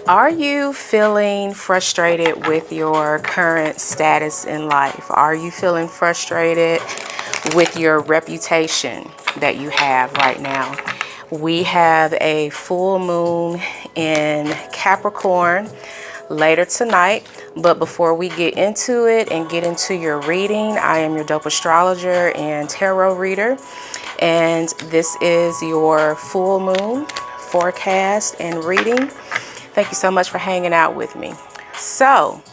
Are you feeling frustrated with your current status in life? Are you feeling frustrated with your reputation that you have right now? We have a full moon in Capricorn later tonight. But before we get into it and get into your reading, I am your dope astrologer and tarot reader. And this is your full moon forecast and reading. Thank you so much for hanging out with me. So,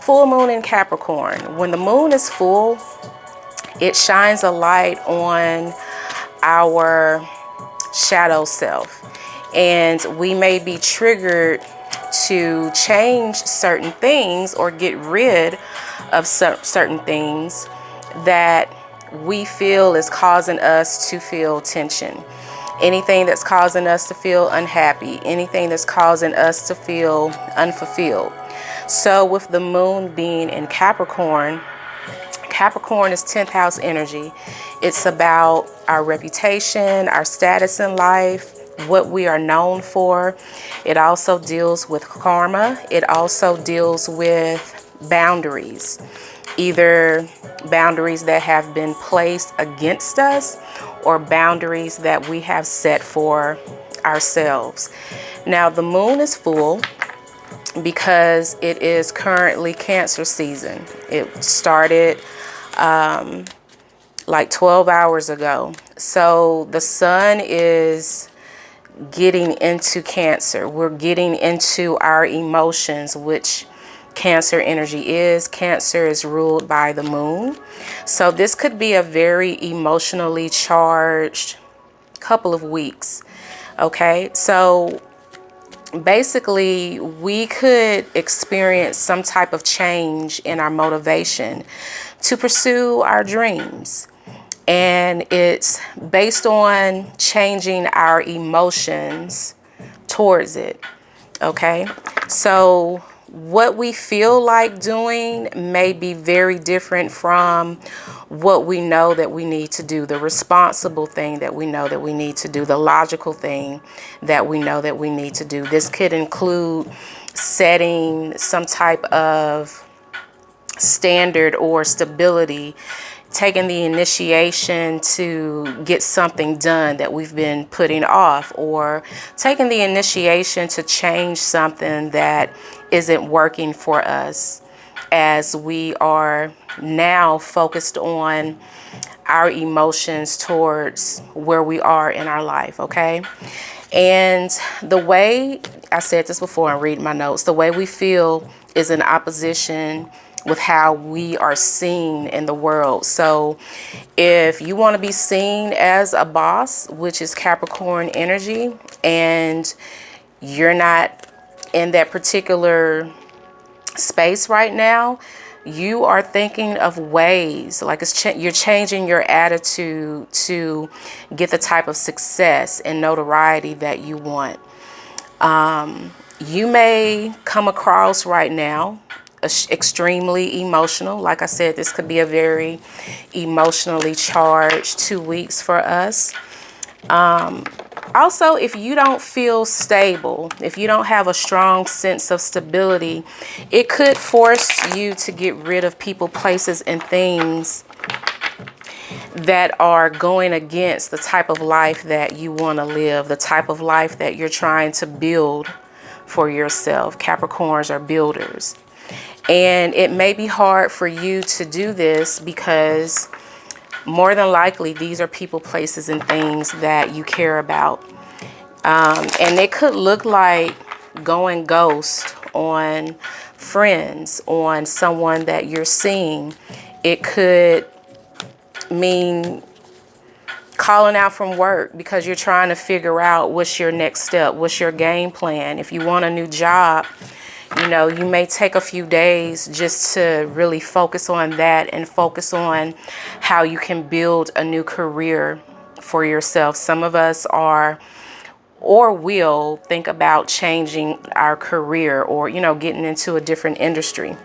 full moon in Capricorn. When the moon is full, it shines a light on our shadow self. And we may be triggered to change certain things or get rid of certain things that we feel is causing us to feel tension. Anything that's causing us to feel unhappy, anything that's causing us to feel unfulfilled. So with the moon being in Capricorn, Capricorn is 10th house energy. It's about our reputation, our status in life, what we are known for. It also deals with karma. It also deals with boundaries, either boundaries that have been placed against us or boundaries that we have set for ourselves. Now, the moon is full because it is currently Cancer season. It started like 12 hours ago. So the sun is getting into Cancer. We're getting into our emotions, which Cancer energy is. Cancer is ruled by the moon. So this could be a very emotionally charged couple of weeks. Okay, so basically we could experience some type of change in our motivation to pursue our dreams. And it's based on changing our emotions towards it. Okay, so what we feel like doing may be very different from what we know that we need to do, the responsible thing that we know that we need to do, the logical thing that we know that we need to do. This could include setting some type of standard or stability, taking the initiation to get something done that we've been putting off, or taking the initiation to change something that isn't working for us, as we are now focused on our emotions towards where we are in our life. Okay, and the way I said this before and read my notes, the way we feel is in opposition with how we are seen in the world. So if you want to be seen as a boss, which is Capricorn energy, and you're not in that particular space right now, you are thinking of ways, like you're changing your attitude to get the type of success and notoriety that you want. You may come across right now extremely emotional. Like I said, this could be a very emotionally charged 2 weeks for us. Also, if you don't feel stable, if you don't have a strong sense of stability, it could force you to get rid of people, places, and things that are going against the type of life that you want to live, the type of life that you're trying to build for yourself. Capricorns are builders. And it may be hard for you to do this because more than likely these are people, places, and things that you care about. And it could look like going ghost on friends, on someone that you're seeing. It could mean calling out from work because you're trying to figure out what's your next step, what's your game plan. If you want a new job, you may take a few days just to really focus on that and focus on how you can build a new career for yourself. Some of us are or will think about changing our career or, getting into a different industry.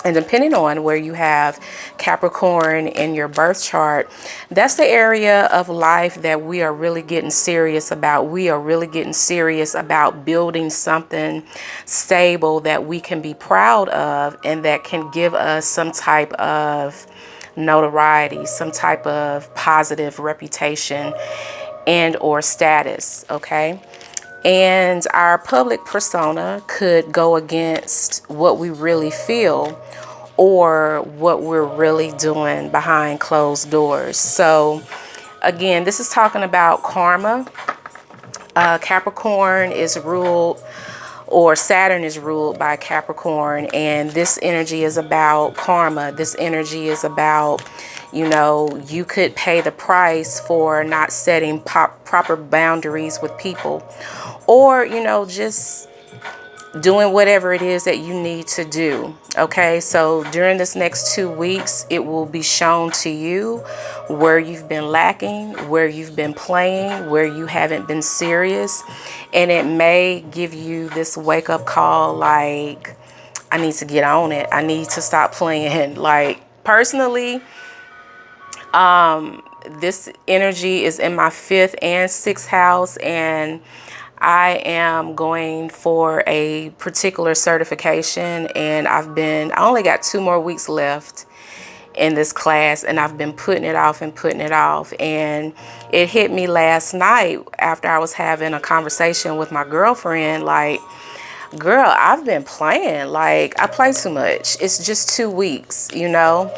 And depending on where you have Capricorn in your birth chart, that's the area of life that we are really getting serious about. We are really getting serious about building something stable that we can be proud of and that can give us some type of notoriety, some type of positive reputation and or status, okay? And our public persona could go against what we really feel or what we're really doing behind closed doors. So again, this is talking about karma. Capricorn is ruled, or Saturn is ruled by Capricorn, and this energy is about karma. This energy is about, you know, you could pay the price for not setting proper boundaries with people, or, you know, just doing whatever it is that you need to do. Okay, so during this next 2 weeks, it will be shown to you where you've been lacking, where you've been playing, where you haven't been serious. And it may give you this wake up call like, I need to get on it. I need to stop playing. Like, personally, this energy is in my 5th and 6th house, and I am going for a particular certification, and I only got 2 more weeks left in this class, and I've been putting it off and putting it off. And it hit me last night after I was having a conversation with my girlfriend, like, girl, I've been playing. Like, I play too much. It's just 2 weeks, you know?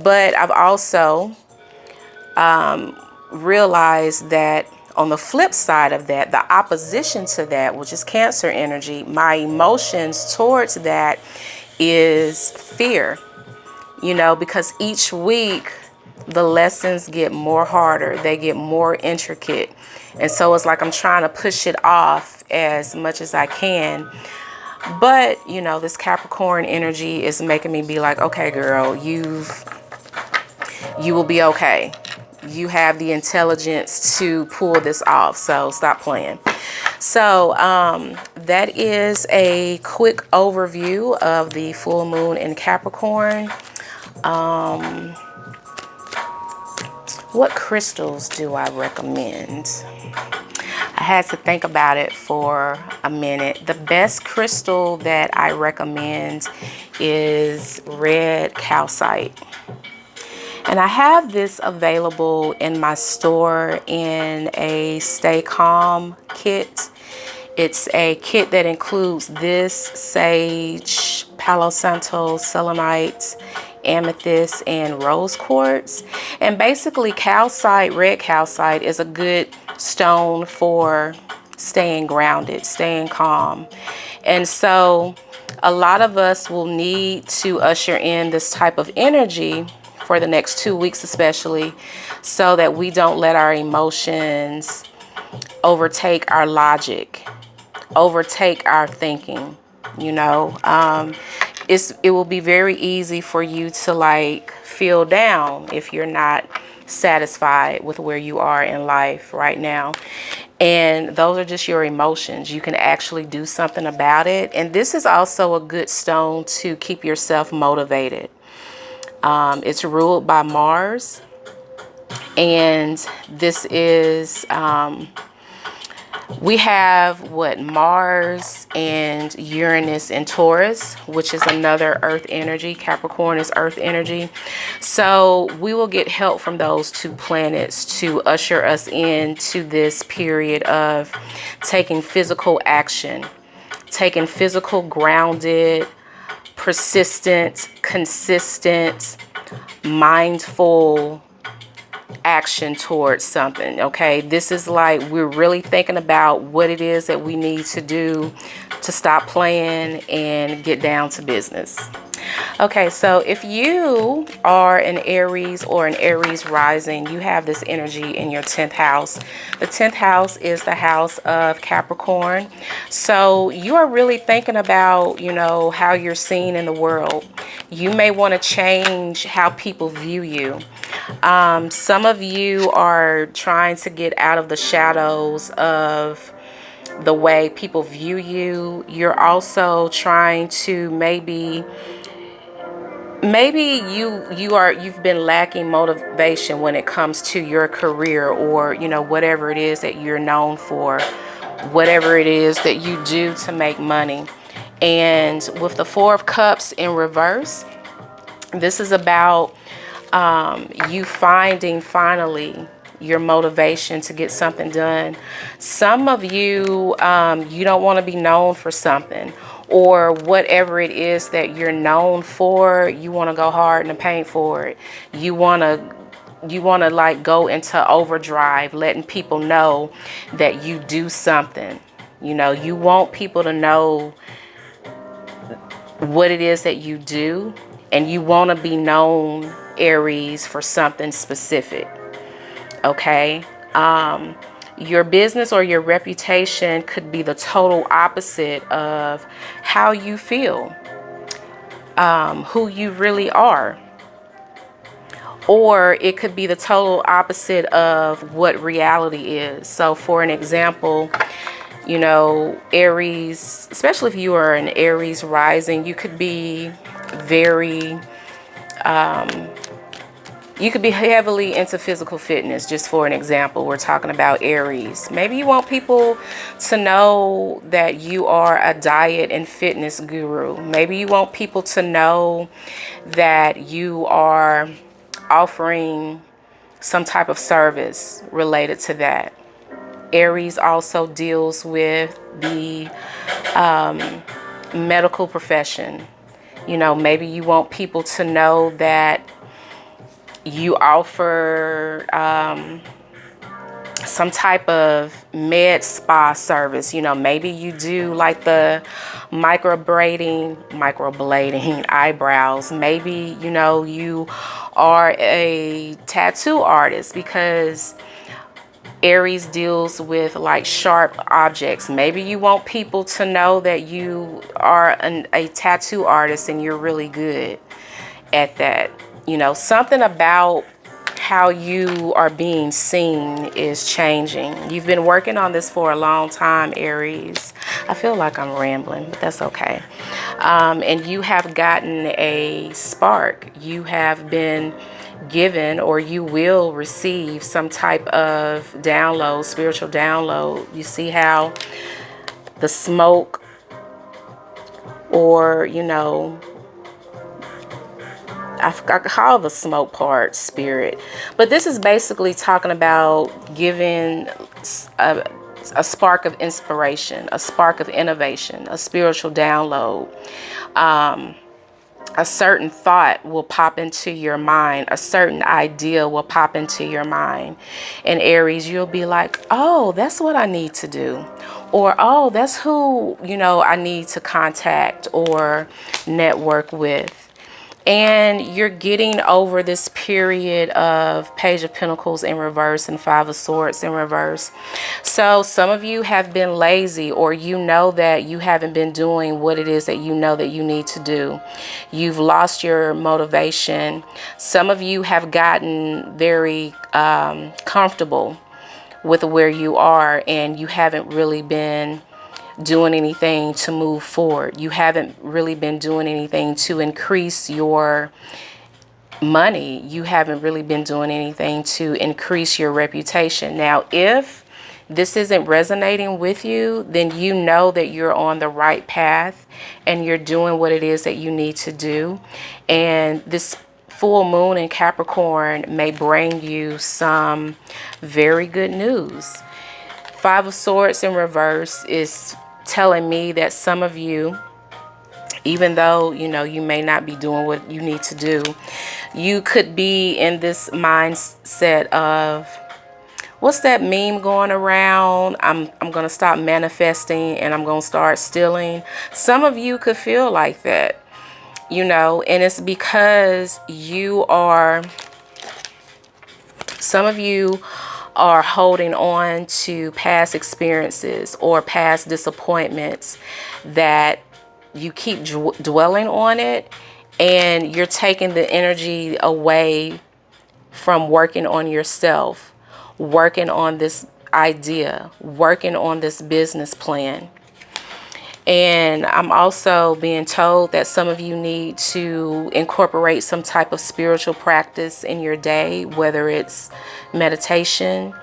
But I've also realized that on the flip side of that, the opposition to that, which is Cancer energy, my emotions towards that is fear, you know, because each week the lessons get more harder, they get more intricate. And so it's like I'm trying to push it off as much as I can. But, you know, this Capricorn energy is making me be like, okay, girl, you will be okay. You have the intelligence to pull this off, so stop playing. So that is a quick overview of the full moon in Capricorn. What crystals do I recommend? I had to think about it for a minute. The best crystal that I recommend is red calcite. And I have this available in my store in a Stay Calm kit. It's a kit that includes this, sage, Palo Santo, selenite, amethyst, and rose quartz. And basically calcite, red calcite, is a good stone for staying grounded, staying calm. And so a lot of us will need to usher in this type of energy for the next 2 weeks especially, so that we don't let our emotions overtake our logic, overtake our thinking, you know. It will be very easy for you to like feel down if you're not satisfied with where you are in life right now. And those are just your emotions. You can actually do something about it. And this is also a good stone to keep yourself motivated. It's ruled by Mars, and this is, we have Mars and Uranus and Taurus, which is another earth energy. Capricorn is earth energy. So we will get help from those 2 planets to usher us into this period of taking physical action, taking physical, grounded, persistent, consistent, mindful action towards something. Okay, this is like we're really thinking about what it is that we need to do to stop playing and get down to business. Okay, so if you are an Aries or an Aries rising, you have this energy in your 10th house. The 10th house is the house of Capricorn. So you are really thinking about, you know, how you're seen in the world. You may want to change how people view you. Some of you are trying to get out of the shadows of the way people view you. You're also trying to maybe maybe you've been lacking motivation when it comes to your career, or whatever it is that you're known for, whatever it is that you do to make money. And with the Four of Cups in reverse, this is about you finding finally your motivation to get something done. Some of you, you don't want to be known for something, or whatever it is that you're known for, you want to go hard in the paint for it. You want to like go into overdrive, letting people know that you do something. You want people to know what it is that you do, and you want to be known, Aries, for something specific. Okay. Your business or your reputation could be the total opposite of how you feel, who you really are. Or it could be the total opposite of what reality is. So for an example, Aries, especially if you are an Aries rising, you could be heavily into physical fitness. Just for an example, we're talking about Aries. Maybe you want people to know that you are a diet and fitness guru. Maybe you want people to know that you are offering some type of service related to that. Aries also deals with the medical profession. Maybe you want people to know that you offer some type of med spa service. Maybe you do like the microblading eyebrows. Maybe, you are a tattoo artist, because Aries deals with like sharp objects. Maybe you want people to know that you are a tattoo artist and you're really good at that. Something about how you are being seen is changing. You've been working on this for a long time, Aries. I feel like I'm rambling, but that's okay. And you have gotten a spark. You have been given, or you will receive, some type of download, spiritual download. You see how the smoke, or I call the smoke part spirit, but this is basically talking about giving a spark of inspiration, a spark of innovation, a spiritual download. A certain thought will pop into your mind. A certain idea will pop into your mind. And Aries, you'll be like, oh, that's what I need to do. Or, oh, that's who, I need to contact or network with. And you're getting over this period of Page of Pentacles in reverse and Five of Swords in reverse. So some of you have been lazy, or that you haven't been doing what it is that that you need to do. You've lost your motivation. Some of you have gotten very comfortable with where you are, and you haven't really been doing anything to move forward. You haven't really been doing anything to increase your money. You haven't really been doing anything to increase your reputation. Now, if this isn't resonating with you, then you know that you're on the right path and you're doing what it is that you need to do. And this full moon in Capricorn may bring you some very good news. Five of Swords in reverse is telling me that some of you, even though you may not be doing what you need to do, you could be in this mindset of, what's that meme going around? I'm gonna stop manifesting and I'm gonna start stealing. Some of you could feel like that, and it's because some of you are holding on to past experiences or past disappointments, that you keep dwelling on it, and you're taking the energy away from working on yourself, working on this idea, working on this business plan. And I'm also being told that some of you need to incorporate some type of spiritual practice in your day, whether it's meditation,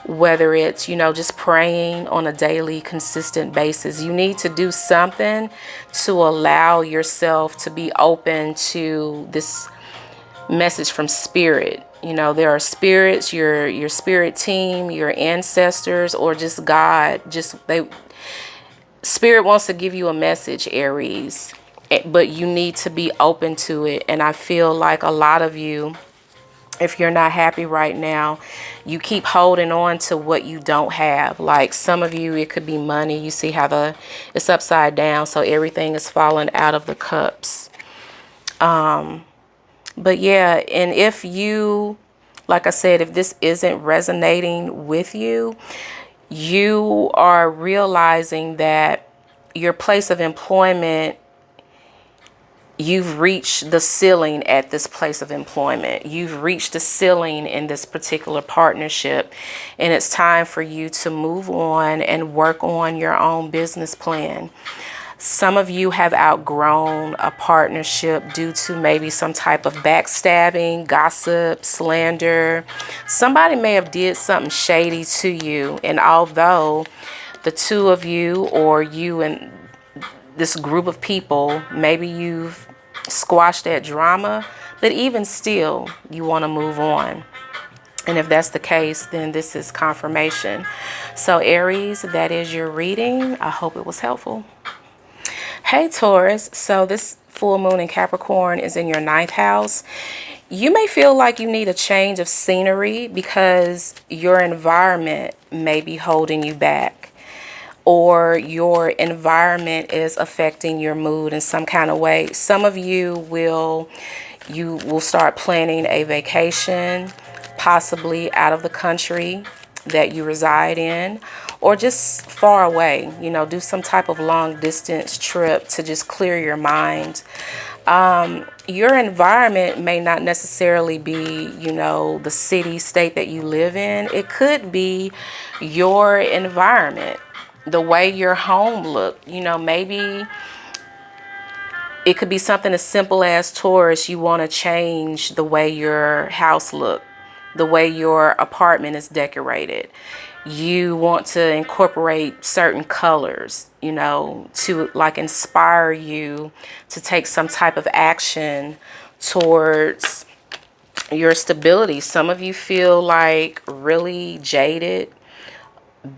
whether it's, just praying on a daily, consistent basis. You need to do something to allow yourself to be open to this message from spirit. There are spirits, your spirit team, your ancestors, or just God. Spirit wants to give you a message, Aries, but you need to be open to it. And I feel like a lot of you, if you're not happy right now, you keep holding on to what you don't have. Like some of you, it could be money. You see how it's upside down, so everything is falling out of the cups. But yeah, and if you, like I said, if this isn't resonating with you, you are realizing that your place of employment, you've reached the ceiling at this place of employment. You've reached the ceiling in this particular partnership, and it's time for you to move on and work on your own business plan. Some of you have outgrown a partnership due to maybe some type of backstabbing, gossip, slander. Somebody may have did something shady to you, and although the two of you, or you and this group of people, maybe you've squashed that drama, but even still, you want to move on. And if that's the case, then this is confirmation. So Aries, that is your reading. I hope it was helpful. Hey Taurus, so this full moon in Capricorn is in your 9th house. You may feel like you need a change of scenery because your environment may be holding you back, or your environment is affecting your mood in some kind of way. Some of you will start planning a vacation, possibly out of the country that you reside in, or just far away. Do some type of long distance trip to just clear your mind. Your environment may not necessarily be, the city, state that you live in. It could be your environment, the way your home look. Maybe it could be something as simple as, Taurus, you want to change the way your house look, the way your apartment is decorated. You want to incorporate certain colors, to like inspire you to take some type of action towards your stability. Some of you feel like really jaded,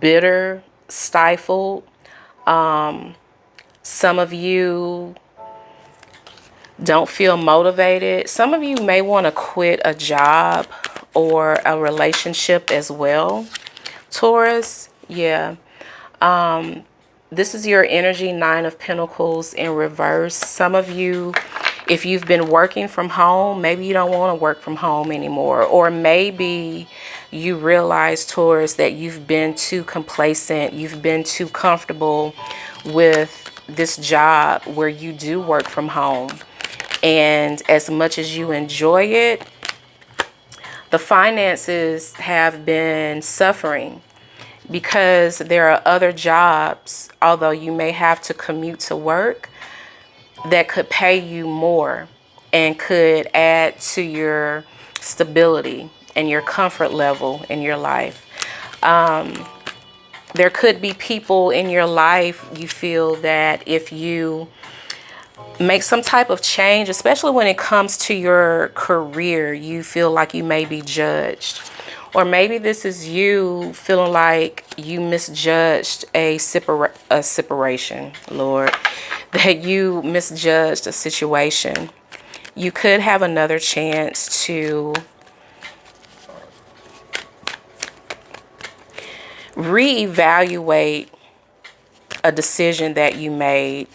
bitter, stifled. Some of you don't feel motivated. Some of you may want to quit a job or a relationship as well. Taurus, yeah. This is your energy, 9 of Pentacles in reverse. Some of you, if you've been working from home, maybe you don't want to work from home anymore. Or maybe you realize, Taurus, that you've been too complacent. You've been too comfortable with this job where you do work from home. And as much as you enjoy it, the finances have been suffering because there are other jobs, although you may have to commute to work, that could pay you more and could add to your stability and your comfort level in your life. There could be people in your life you feel that if you make some type of change, especially when it comes to your career, you feel like you may be judged. Or maybe this is you feeling like you misjudged a separation, Lord, that you misjudged a situation. You could have another chance to reevaluate a decision that you made.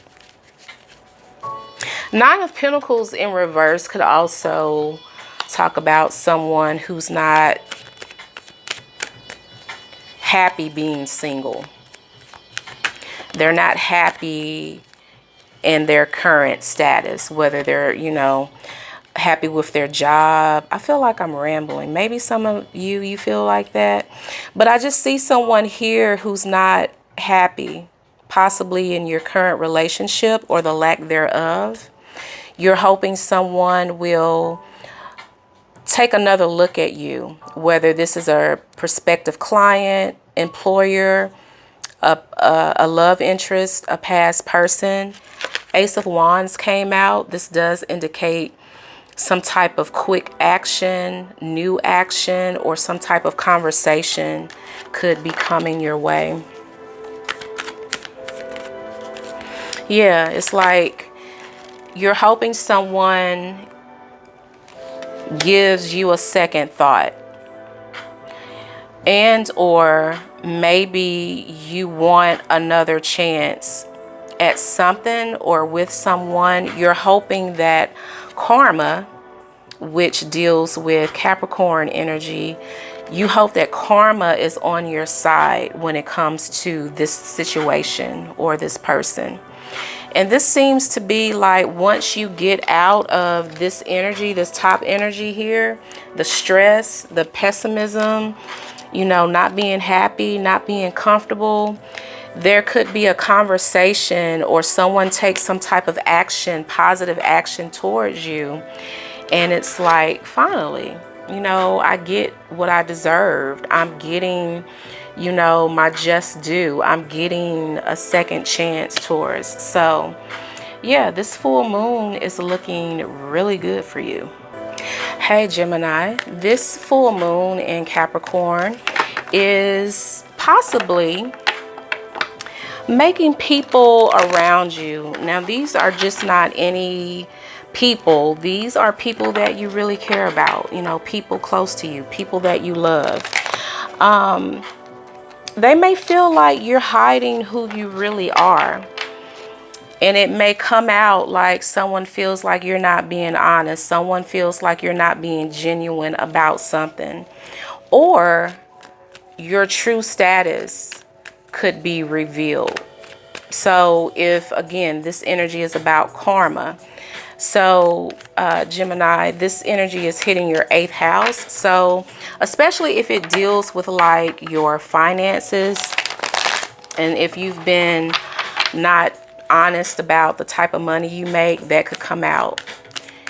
9 of Pentacles in reverse could also talk about someone who's not happy being single. They're not happy in their current status, whether they're, happy with their job. I feel like I'm rambling. Maybe some of you feel like that. But I just see someone here who's not happy possibly in your current relationship or the lack thereof. You're hoping someone will take another look at you, whether this is a prospective client, employer, a love interest, a past person. Ace of Wands came out. This does indicate some type of quick action, new action, or some type of conversation could be coming your way. Yeah, it's like you're hoping someone gives you a second thought, and or maybe you want another chance at something or with someone. You're hoping that karma, which deals with Capricorn energy, you hope that karma is on your side when it comes to this situation or this person. And this seems to be like once you get out of this energy, this top energy here, the stress, the pessimism, you know, not being happy, not being comfortable, there could be a conversation or someone takes some type of action, positive action towards you. And it's like, finally, you know, I get what I deserved. I'm getting, you know, my just due. I'm getting a second chance towards. So, yeah, this full moon is looking really good for you. Hey, Gemini, this full moon in Capricorn is possibly making people around you. Now, these are just not any people. These are people that you really care about, you know, people close to you, people that you love. They may feel like you're hiding who you really are. And it may come out like someone feels like you're not being honest. Someone feels like you're not being genuine about something. Or your true status could be revealed. So if, again, this energy is about karma. So Gemini, this energy is hitting your 8th house. So especially if it deals with like your finances, and if you've been not honest about the type of money you make, that could come out.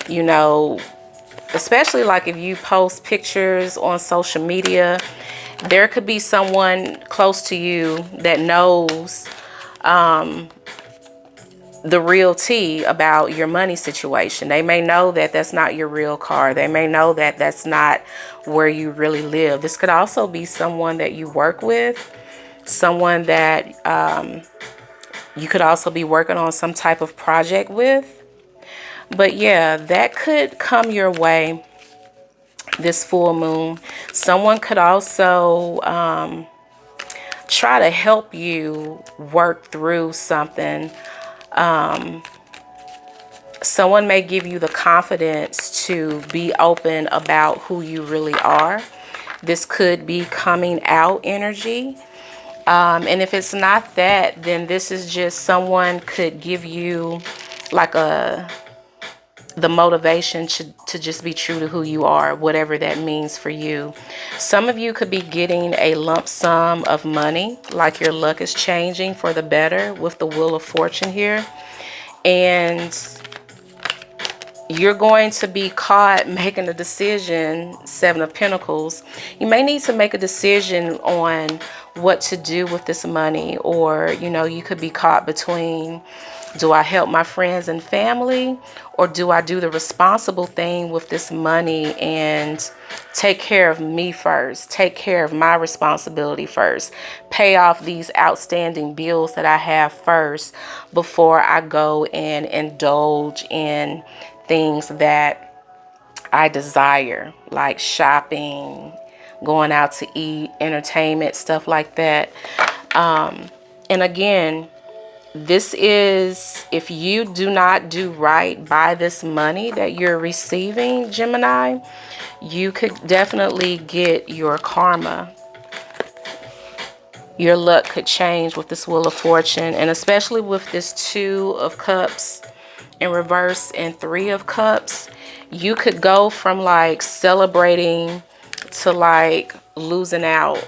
You know, especially like if you post pictures on social media, there could be someone close to you that knows the real tea about your money situation. They may know that that's not your real car. They may know that that's not where you really live. This could also be someone that you work with, someone that you could also be working on some type of project with. But yeah, that could come your way this full moon. Someone could also try to help you work through something. Someone may give you the confidence to be open about who you really are. This could be coming out energy. And if it's not that, then this is just someone could give you like the motivation to just be true to who you are, whatever that means for you. Some of you could be getting a lump sum of money, like your luck is changing for the better with the Wheel of Fortune here. And you're going to be caught making a decision, 7 of Pentacles. You may need to make a decision on what to do with this money, or, you know, you could be caught between, do I help my friends and family, or do I do the responsible thing with this money and take care of me first, take care of my responsibility first, pay off these outstanding bills that I have first before I go and indulge in things that I desire, like shopping, going out to eat, entertainment, stuff like that. And again, this is, if you do not do right by this money that you're receiving, Gemini, you could definitely get your karma. Your luck could change with this Wheel of Fortune, and especially with this 2 of Cups in reverse and 3 of Cups. You could go from like celebrating to like losing out.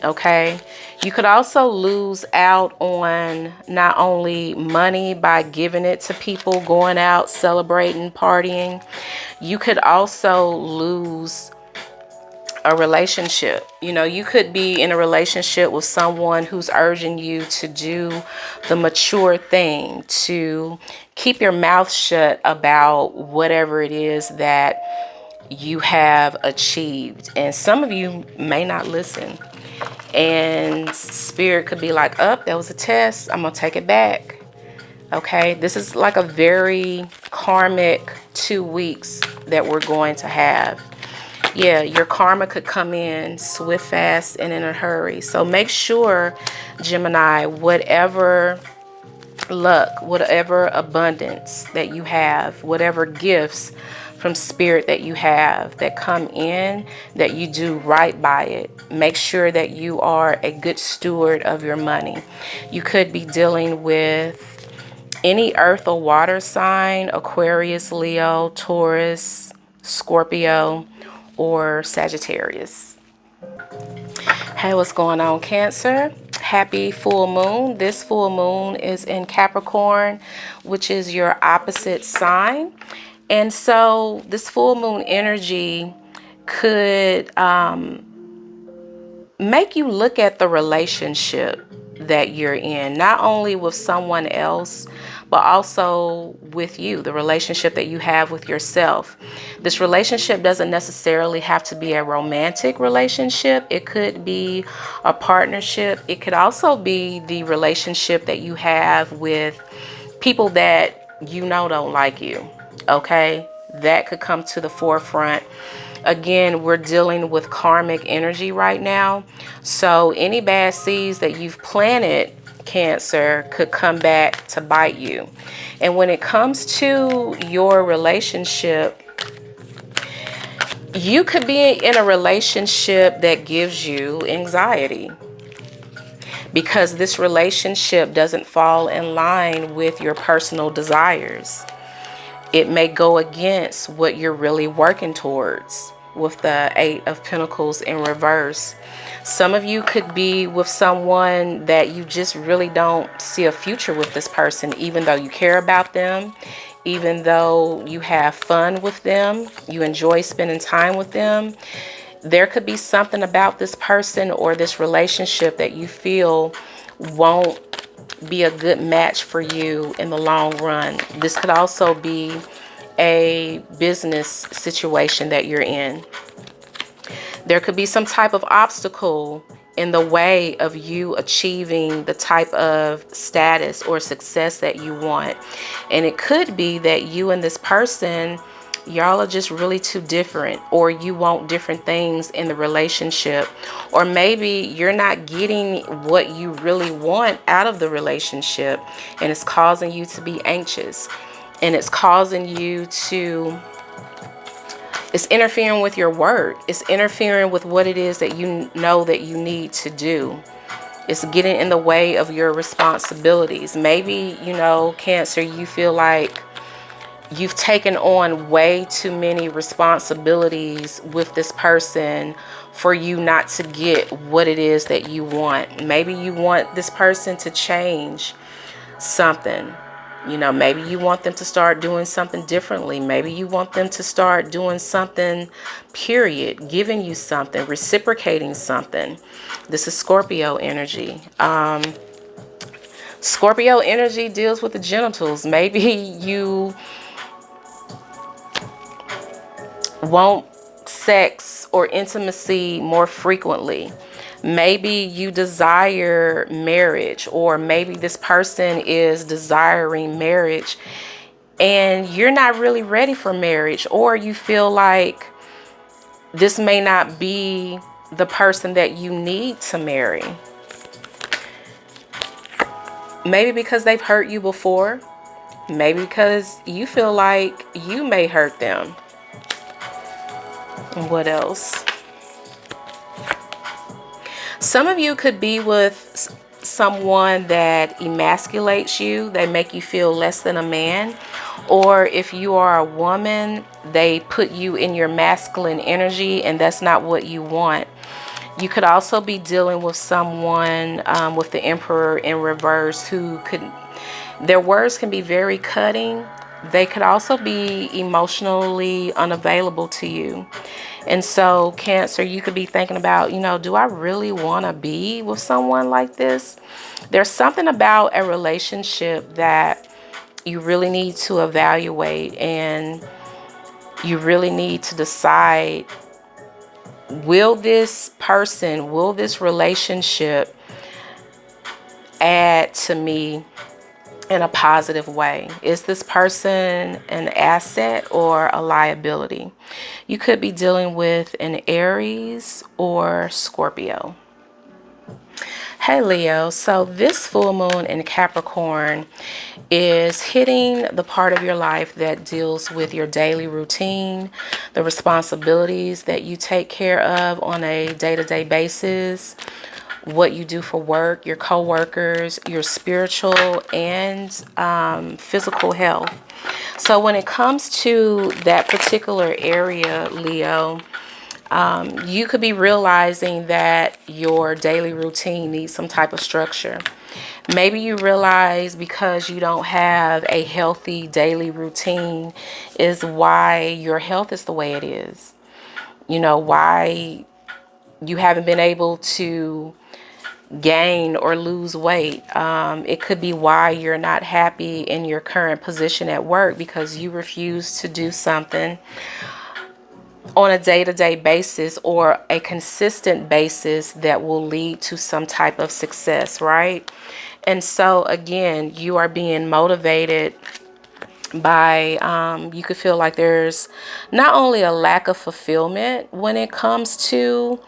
Okay, You could also lose out on not only money by giving it to people, going out, celebrating, partying. You could also lose a relationship. You know, you could be in a relationship with someone who's urging you to do the mature thing, to keep your mouth shut about whatever it is that you have achieved. And some of you may not listen. And spirit could be like, oh, that was a test. I'm going to take it back. Okay, this is like a very karmic 2 weeks that we're going to have. Yeah, your karma could come in swift, fast, and in a hurry. So make sure, Gemini, whatever luck, whatever abundance that you have, whatever gifts from spirit that you have that come in, that you do right by it. Make sure that you are a good steward of your money. You could be dealing with any earth or water sign: Aquarius, Leo, Taurus, Scorpio, or Sagittarius. Hey, what's going on, Cancer? Happy full moon. This full moon is in Capricorn, which is your opposite sign. And so this full moon energy could make you look at the relationship that you're in, not only with someone else, but also with you, the relationship that you have with yourself. This relationship doesn't necessarily have to be a romantic relationship. It could be a partnership. It could also be the relationship that you have with people that you know don't like you. Okay, that could come to the forefront. Again, we're dealing with karmic energy right now. So any bad seeds that you've planted, Cancer, could come back to bite you. And when it comes to your relationship, you could be in a relationship that gives you anxiety because this relationship doesn't fall in line with your personal desires. It may go against what you're really working towards with the Eight of Pentacles in reverse. Some of you could be with someone that you just really don't see a future with this person, even though you care about them, even though you have fun with them, you enjoy spending time with them. There could be something about this person or this relationship that you feel won't be a good match for you in the long run. This could also be a business situation that you're in. There could be some type of obstacle in the way of you achieving the type of status or success that you want. And it could be that you and this person, y'all are just really too different, or you want different things in the relationship, or maybe you're not getting what you really want out of the relationship, and it's causing you to be anxious, and it's causing you to, it's interfering with your work. It's interfering with what it is that you know that you need to do. It's getting in the way of your responsibilities. Maybe, you know, Cancer, you feel like you've taken on way too many responsibilities with this person for you not to get what it is that you want. Maybe you want this person to change something. You know, maybe you want them to start doing something differently. Maybe you want them to start doing something, period, giving you something, reciprocating something. This is Scorpio energy. Scorpio energy deals with the genitals. Maybe you want sex or intimacy more frequently. Maybe you desire marriage, or maybe this person is desiring marriage and you're not really ready for marriage, or you feel like this may not be the person that you need to marry. Maybe because they've hurt you before. Maybe because you feel like you may hurt them. And what else? Some of you could be with someone that emasculates you. They make you feel less than a man. Or if you are a woman, they put you in your masculine energy, and that's not what you want. You could also be dealing with someone with the Emperor in reverse who could, their words can be very cutting. They could also be emotionally unavailable to you. And so, Cancer, you could be thinking about, do I really want to be with someone like this? There's something about a relationship that you really need to evaluate, and you really need to decide, will this person, will this relationship add to me in a positive way? Is this person an asset or a liability? You could be dealing with an Aries or Scorpio. Hey Leo, so this full moon in Capricorn is hitting the part of your life that deals with your daily routine, the responsibilities that you take care of on a day-to-day basis, what you do for work, your co-workers, your spiritual and physical health. So when it comes to that particular area, Leo, you could be realizing that your daily routine needs some type of structure. Maybe you realize because you don't have a healthy daily routine is why your health is the way it is. Why you haven't been able to gain or lose weight. It could be why you're not happy in your current position at work, because you refuse to do something on a day-to-day basis or a consistent basis that will lead to some type of success, right? And so again, you are being motivated by, you could feel like there's not only a lack of fulfillment when it comes to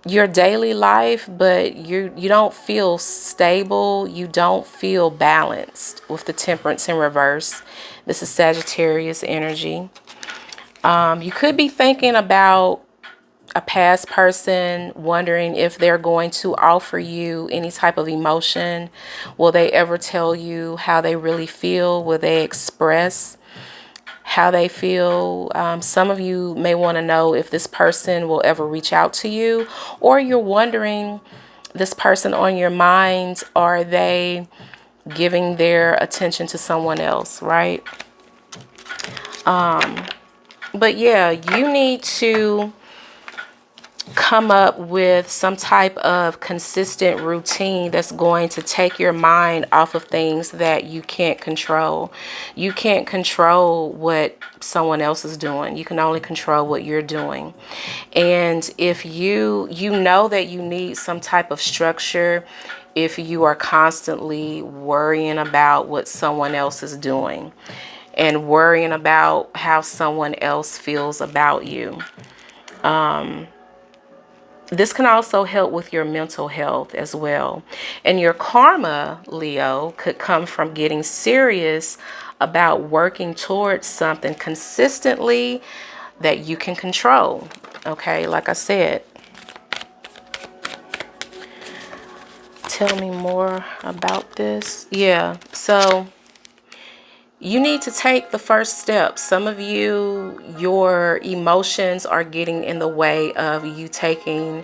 your daily life, but you don't feel stable, you don't feel balanced with the Temperance in reverse. This is Sagittarius energy. You could be thinking about a past person, wondering if they're going to offer you any type of emotion. Will they ever tell you how they really feel? Will they express how they feel? Some of you may want to know if this person will ever reach out to you, or you're wondering, this person on your mind, are they giving their attention to someone else, right? But yeah, you need to come up with some type of consistent routine that's going to take your mind off of things that you can't control. You can't control what someone else is doing. You can only control what you're doing. And if you know that you need some type of structure, if you are constantly worrying about what someone else is doing and worrying about how someone else feels about you, this can also help with your mental health as well. And your karma, Leo, could come from getting serious about working towards something consistently that you can control. Okay, like I said. Tell me more about this. Yeah, so you need to take the first step. Some of you, your emotions are getting in the way of you taking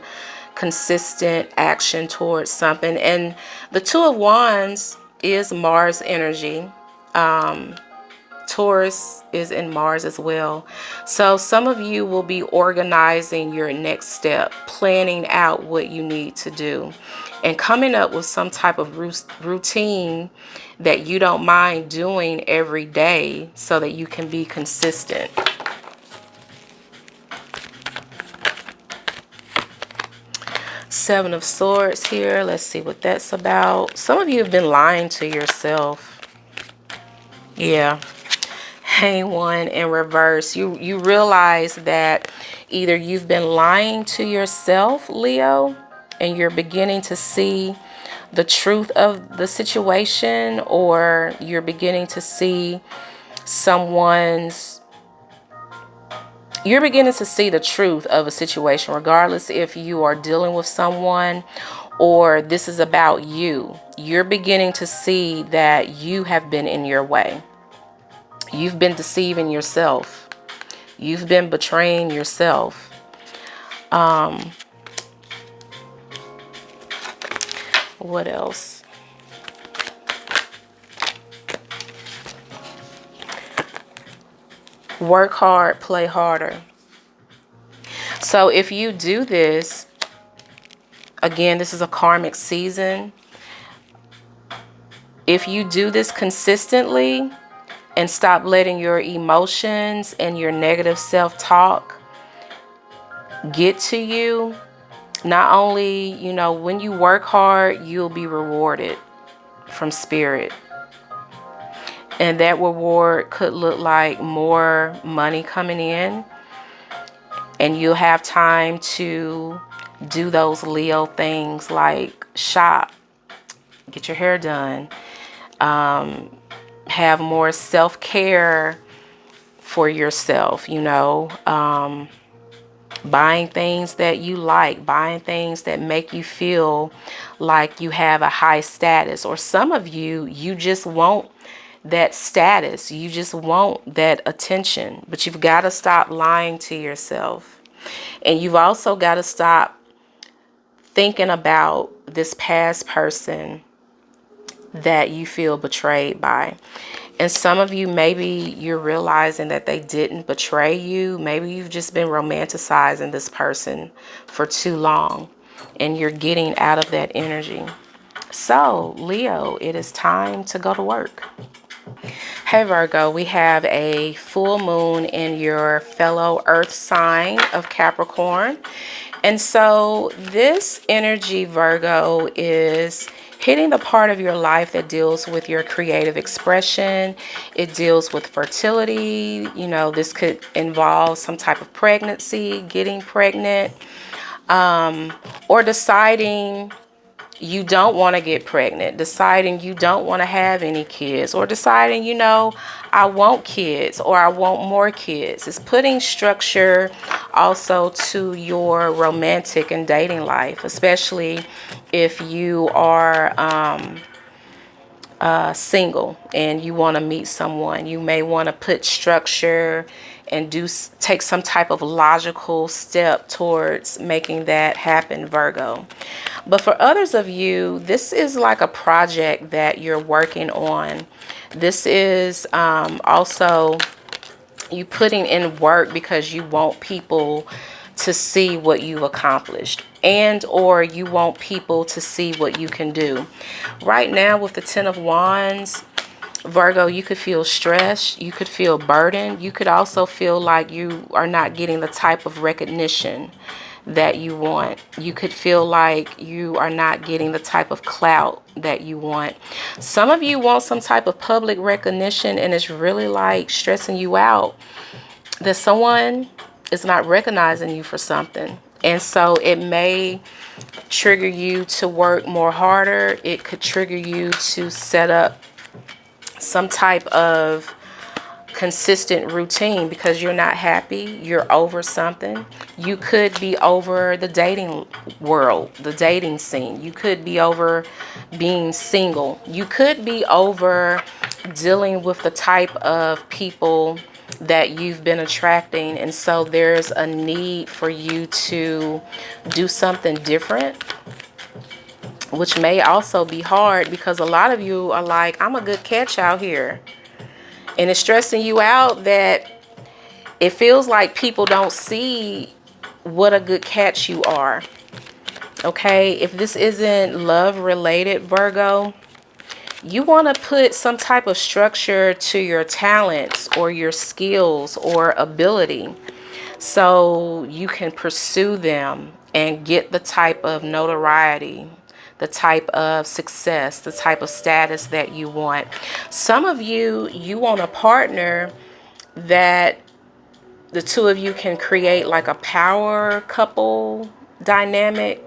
consistent action towards something. And the Two of Wands is Mars energy. Taurus is in Mars as well. So some of you will be organizing your next step, planning out what you need to do, and coming up with some type of routine that you don't mind doing every day so that you can be consistent. Seven of Swords here. Let's see what that's about. Some of you have been lying to yourself. Yeah. Hang one in reverse. You realize that either you've been lying to yourself, Leo, and you're beginning to see the truth of the situation, or you're beginning to see you're beginning to see the truth of a situation, regardless if you are dealing with someone or this is about you. You're beginning to see that you have been in your way. You've been deceiving yourself. You've been betraying yourself. What else? Work hard, play harder. So if you do this, again, this is a karmic season. If you do this consistently and stop letting your emotions and your negative self-talk get to you, not only, you know, when you work hard, you'll be rewarded from spirit. And that reward could look like more money coming in, and you'll have time to do those Leo things like shop, get your hair done, have more self-care for yourself, you know, buying things that you like, buying things that make you feel like you have a high status. Or some of you, you just want that status. You just want that attention. But you've got to stop lying to yourself. And you've also got to stop thinking about this past person that you feel betrayed by. And some of you, maybe you're realizing that they didn't betray you. Maybe you've just been romanticizing this person for too long and you're getting out of that energy. So, Leo, it is time to go to work. Hey Virgo, we have a full moon in your fellow earth sign of Capricorn. And so this energy, Virgo, is hitting the part of your life that deals with your creative expression. It deals with fertility. You know, this could involve some type of pregnancy, getting pregnant, or deciding you don't want to get pregnant, deciding you don't want to have any kids, or deciding, you know, I want kids or I want more kids. It's putting structure also to your romantic and dating life, especially if you are single and you want to meet someone. You may want to put structure and take some type of logical step towards making that happen, Virgo. But for others of you, this is like a project that you're working on. This is also you putting in work because you want people to see what you've accomplished, and or you want people to see what you can do. Right now with the Ten of Wands, Virgo, you could feel stressed, you could feel burdened, you could also feel like you are not getting the type of recognition that you want. You could feel like you are not getting the type of clout that you want. Some of you want some type of public recognition, and it's really like stressing you out that someone is not recognizing you for something. And so it may trigger you to work more harder. It could trigger you to set up some type of consistent routine because you're not happy, you're over something. You could be over the dating world, the dating scene. You could be over being single. You could be over dealing with the type of people that you've been attracting, and so there's a need for you to do something different, which may also be hard because a lot of you are like, I'm a good catch out here. And it's stressing you out that it feels like people don't see what a good catch you are. Okay, if this isn't love related, Virgo, you want to put some type of structure to your talents or your skills or ability so you can pursue them and get the type of notoriety, the type of success, the type of status that you want. Some of you, you want a partner that the two of you can create like a power couple dynamic.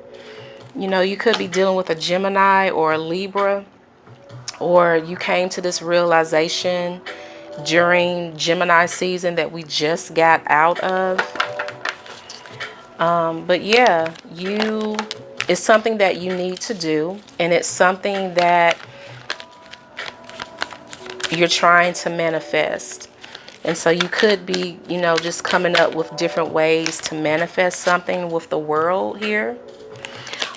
You know, you could be dealing with a Gemini or a Libra, or you came to this realization during Gemini season that we just got out of. But yeah, it's something that you need to do, and it's something that you're trying to manifest. And so you could be, you know, just coming up with different ways to manifest something with the world here.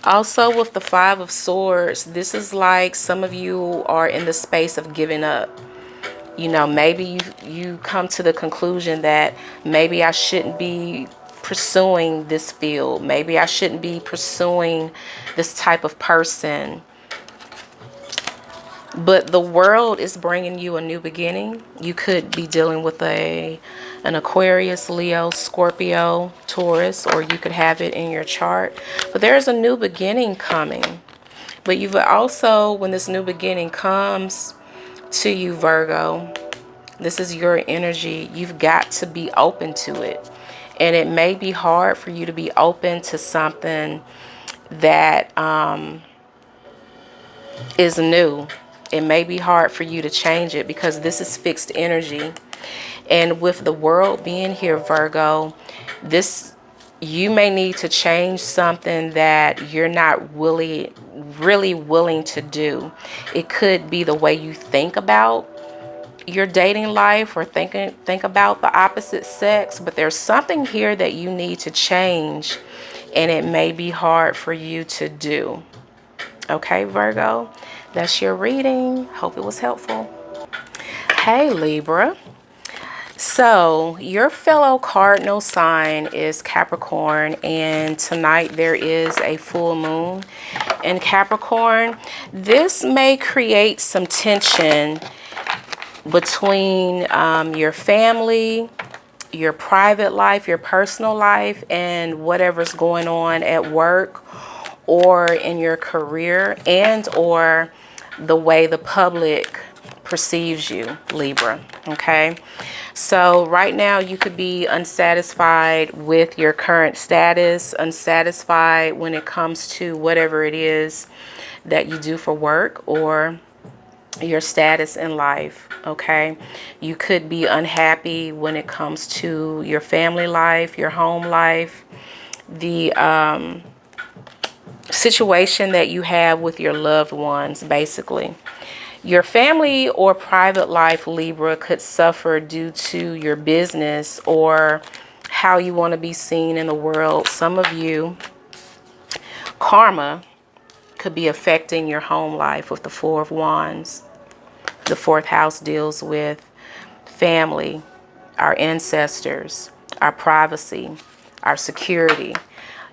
Also, with the Five of Swords, this is like some of you are in the space of giving up. You know, maybe you come to the conclusion that maybe I shouldn't be pursuing this field. Maybe I shouldn't be pursuing this type of person. But the world is bringing you a new beginning. You could be dealing with an Aquarius, Leo, Scorpio, Taurus, or you could have it in your chart. But there's a new beginning coming. But you've also, when this new beginning comes to you, Virgo, this is your energy. You've got to be open to it. And it may be hard for you to be open to something that is new. It may be hard for you to change it because this is fixed energy. And with the world being here, Virgo, you may need to change something that you're not really willing to do. It could be the way you think about your dating life or think about the opposite sex, but there's something here that you need to change, and it may be hard for you to do. Okay, Virgo, that's your reading. Hope it was helpful. Hey, Libra. So your fellow cardinal sign is Capricorn, and tonight there is a full moon in Capricorn. This may create some tension between your family, your private life, your personal life, and whatever's going on at work or in your career, and or the way the public perceives you, Libra. Okay, so right now you could be unsatisfied with your current status, unsatisfied when it comes to whatever it is that you do for work or your status in life. Okay, you could be unhappy when it comes to your family life, your home life, the situation that you have with your loved ones. Basically, your family or private life, Libra, could suffer due to your business or how you want to be seen in the world. Some of you, karma could be affecting your home life with the Four of Wands. The fourth house deals with family, our ancestors, our privacy, our security.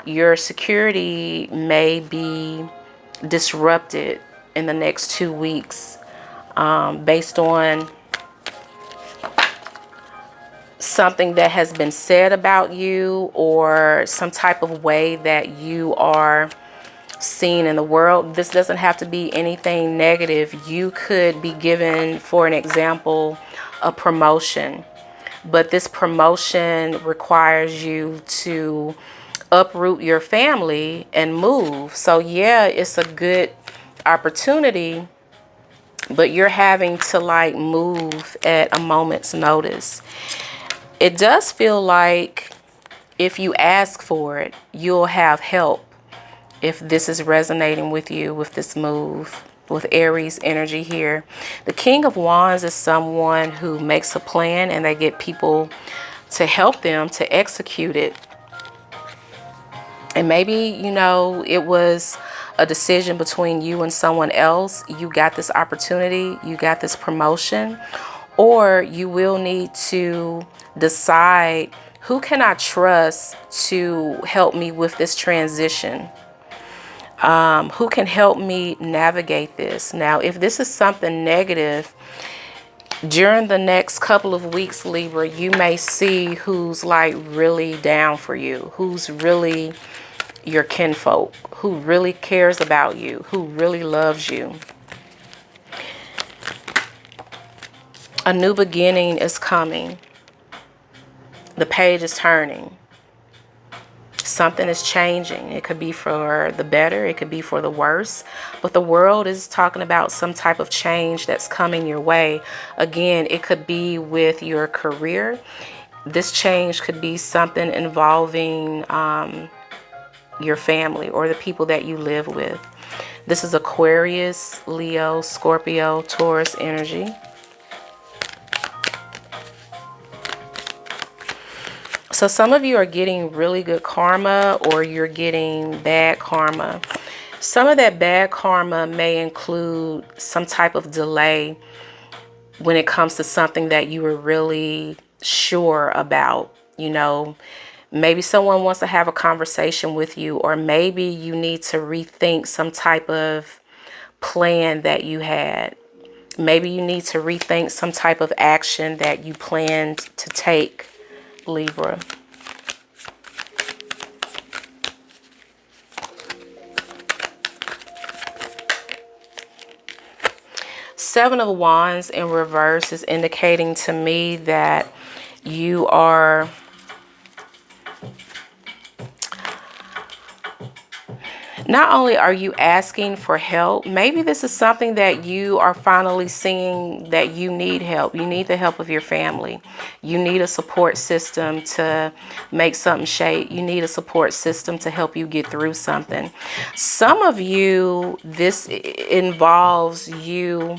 Your security may be disrupted in the next 2 weeks based on something that has been said about you or some type of way that you are seen in the world. This doesn't have to be anything negative. You could be given, for an example, a promotion, but this promotion requires you to uproot your family and move. So yeah, it's a good opportunity, but you're having to like move at a moment's notice. It does feel like if you ask for it, you'll have help. If this is resonating with you with this move, with Aries energy here. The King of Wands is someone who makes a plan and they get people to help them to execute it. And maybe, you know, it was a decision between you and someone else. You got this opportunity, you got this promotion, or you will need to decide, who can I trust to help me with this transition? Who can help me navigate this? Now, if this is something negative, during the next couple of weeks, Libra, you may see who's like really down for you, who's really your kinfolk, who really cares about you, who really loves you. A new beginning is coming. The page is turning. Something is changing. It could be for the better. It could be for the worse. But the world is talking about some type of change that's coming your way. Again, it could be with your career. This change could be something involving your family or the people that you live with. This is Aquarius, Leo, Scorpio, Taurus energy. So some of you are getting really good karma or you're getting bad karma. Some of that bad karma may include some type of delay when it comes to something that you were really sure about. Maybe someone wants to have a conversation with you, or maybe you need to rethink some type of plan that you had. Maybe you need to rethink some type of action that you planned to take, Libra. Seven of Wands in reverse is indicating to me that you are not only are you asking for help, maybe this is something that you are finally seeing that you need help. You need the help of your family. You need a support system to make something shake. You need a support system to help you get through something. Some of you, this involves you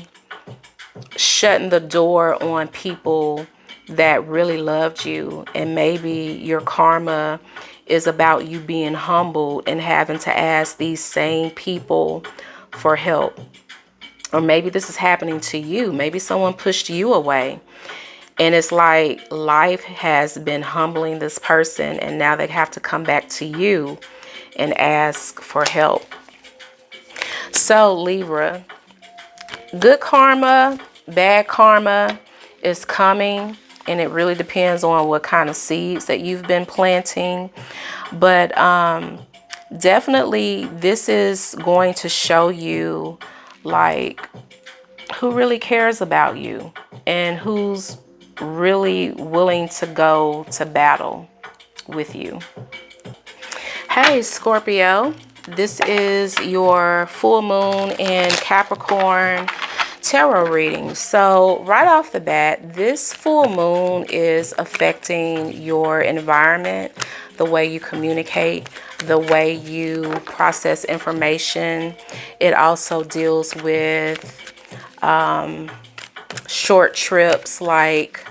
shutting the door on people that really loved you, and maybe your karma is about you being humbled and having to ask these same people for help. Or maybe this is happening to you. Maybe someone pushed you away, and it's like life has been humbling this person, and now they have to come back to you and ask for help. So Libra, good karma, bad karma is coming, and it really depends on what kind of seeds that you've been planting. But definitely this is going to show you like who really cares about you and who's really willing to go to battle with you. Hey Scorpio, this is your full moon in Capricorn tarot reading. So right off the bat, this full moon is affecting your environment, the way you communicate, the way you process information. It also deals with short trips, like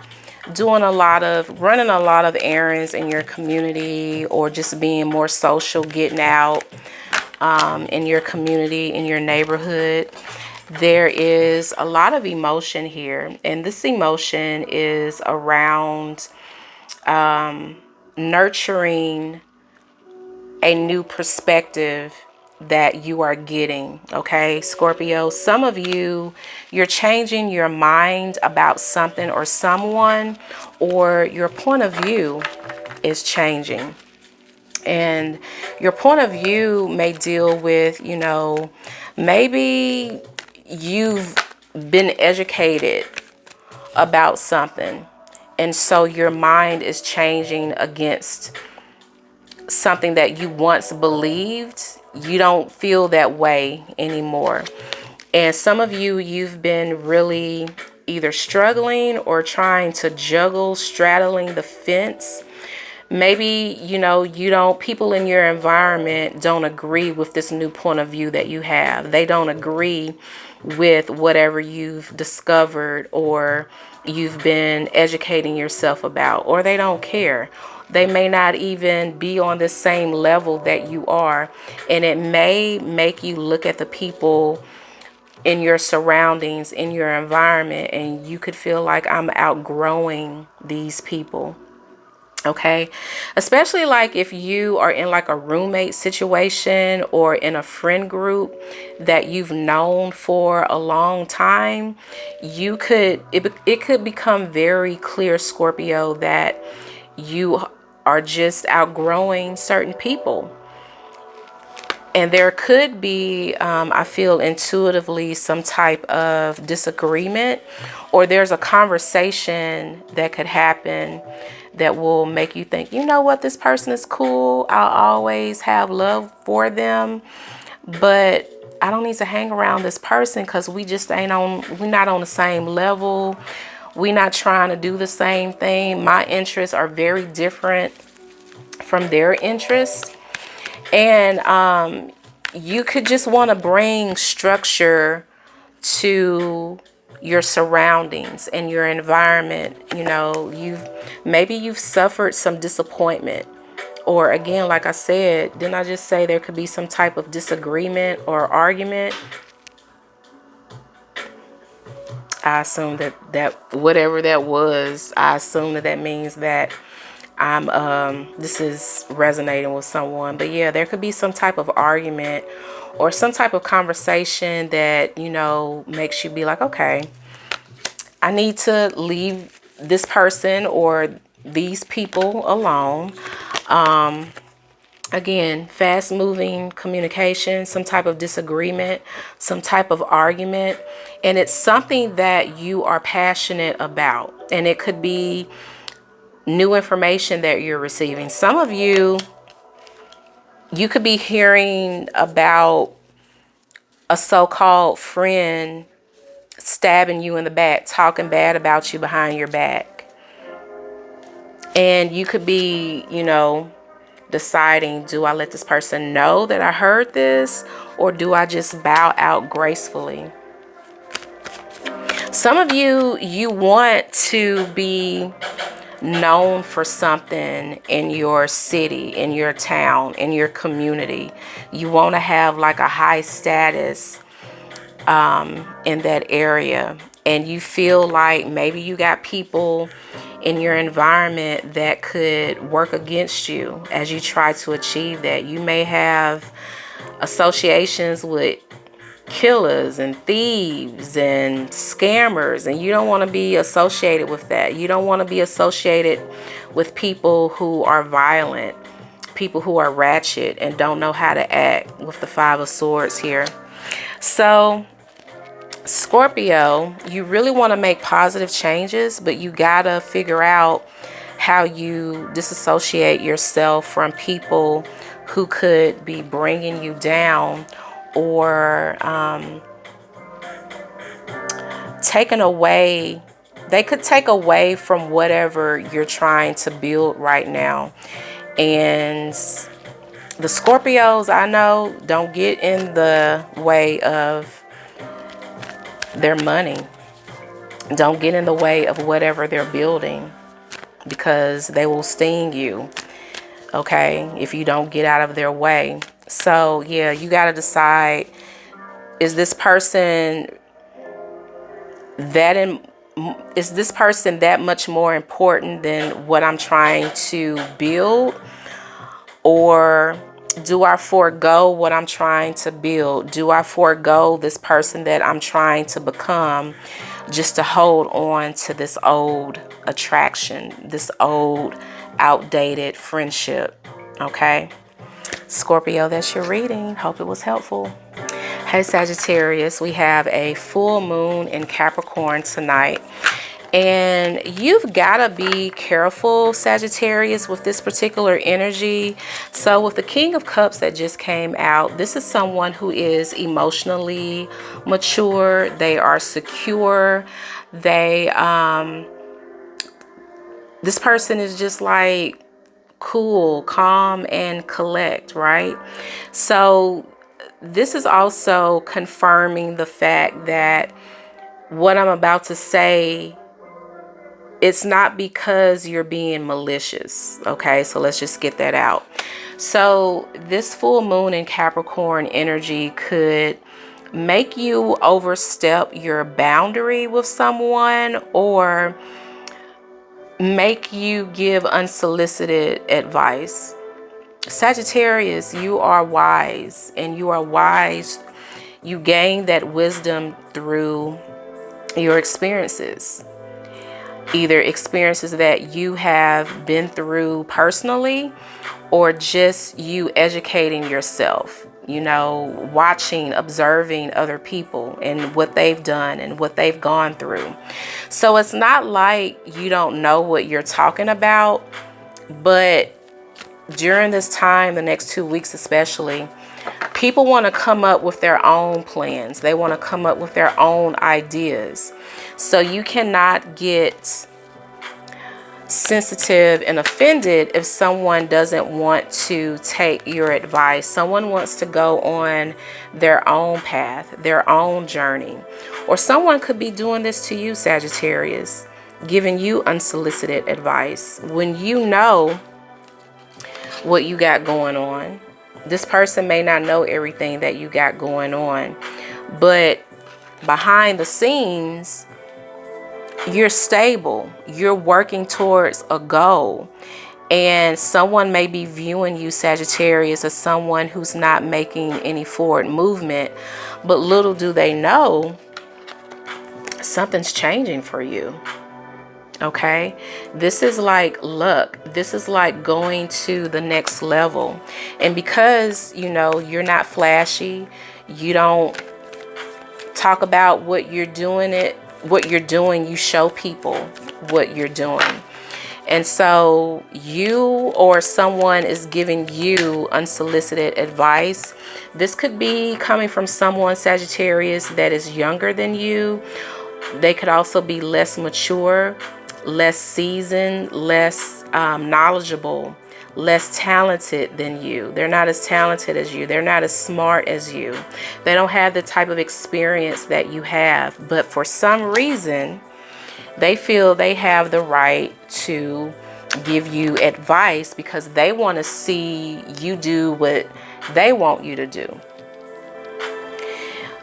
running a lot of errands in your community, or just being more social, getting out in your community, in your neighborhood. There is a lot of emotion here, and this emotion is around nurturing a new perspective that you are getting. Okay, Scorpio, some of you, you're changing your mind about something or someone, or your point of view is changing. And your point of view may deal with, maybe you've been educated about something, and so your mind is changing against something that you once believed. You don't feel that way anymore. And some of you, you've been really either struggling or trying to juggle, straddling the fence. Maybe, people in your environment don't agree with this new point of view that you have. They don't agree with whatever you've discovered or you've been educating yourself about, or they don't care. They may not even be on the same level that you are. And it may make you look at the people in your surroundings, in your environment, and you could feel like, I'm outgrowing these people. Okay, especially like if you are in like a roommate situation or in a friend group that you've known for a long time, it could become very clear, Scorpio, that you are just outgrowing certain people. And there could be, I feel intuitively, some type of disagreement, or there's a conversation that could happen that will make you think, you know what, this person is cool. I'll always have love for them, but I don't need to hang around this person because we're not on the same level. We're not trying to do the same thing. My interests are very different from their interests. And you could just want to bring structure to your surroundings and your environment. You've suffered some disappointment Or again, like I said, didn't I just say there could be some type of disagreement or argument? I assume that whatever that was, I assume that means that this is resonating with someone. But yeah, there could be some type of argument or some type of conversation that, makes you be like, okay, I need to leave this person or these people alone. Again, fast moving communication, some type of disagreement, some type of argument. And it's something that you are passionate about. And it could be new information that you're receiving. Some of you could be hearing about a so-called friend stabbing you in the back, talking bad about you behind your back. And you could be, deciding, do I let this person know that I heard this, or do I just bow out gracefully? Some of you want to be known for something in your city, in your town, in your community. You want to have like a high status in that area. And you feel like maybe you got people in your environment that could work against you as you try to achieve that. You may have associations with killers and thieves and scammers, and you don't want to be associated with that. You don't want to be associated with people who are violent, people who are ratchet and don't know how to act, with the Five of Swords here. So Scorpio, you really want to make positive changes, but you gotta figure out how you disassociate yourself from people who could be bringing you down or taking away. They could take away from whatever you're trying to build right now. And the Scorpios, I know, don't get in the way of their money. Don't get in the way of whatever they're building, because they will sting you, okay, if you don't get out of their way. So yeah, you got to decide, is this person that much more important than what I'm trying to build? Or do I forego what I'm trying to build? Do I forego this person that I'm trying to become just to hold on to this old attraction, this old outdated friendship? Okay, Scorpio, that's your reading. Hope it was helpful. Hey Sagittarius, we have a full moon in Capricorn tonight. And you've got to be careful, Sagittarius, with this particular energy. So with the King of Cups that just came out, this is someone who is emotionally mature. They are secure. This person is just like cool, calm, and collect, right? So this is also confirming the fact that what I'm about to say, it's not because you're being malicious, okay? So let's just get that out. So this full moon in Capricorn energy could make you overstep your boundary with someone, or make you give unsolicited advice. Sagittarius, you are wise, and you are wise. You gain that wisdom through your experiences. Either experiences that you have been through personally, or just you educating yourself, watching, observing other people and what they've done and what they've gone through. So it's not like you don't know what you're talking about, but during this time, the next 2 weeks especially, people want to come up with their own plans. They want to come up with their own ideas. So you cannot get sensitive and offended if someone doesn't want to take your advice. Someone wants to go on their own path, their own journey. Or someone could be doing this to you, Sagittarius, giving you unsolicited advice when you know what you got going on. This person may not know everything that you got going on, but behind the scenes, you're stable. You're working towards a goal. And someone may be viewing you, Sagittarius, as someone who's not making any forward movement. But little do they know, something's changing for you. Okay, this is like luck. This is like going to the next level. And because, you know, you're not flashy, you don't talk about what you're doing, you show people what you're doing. And so you or someone is giving you unsolicited advice. This could be coming from someone, Sagittarius, that is younger than you. They could also be less mature, less seasoned, less knowledgeable, less talented than you. They're not as talented as you. They're not as smart as you. They don't have the type of experience that you have. But for some reason, they feel they have the right to give you advice because they want to see you do what they want you to do.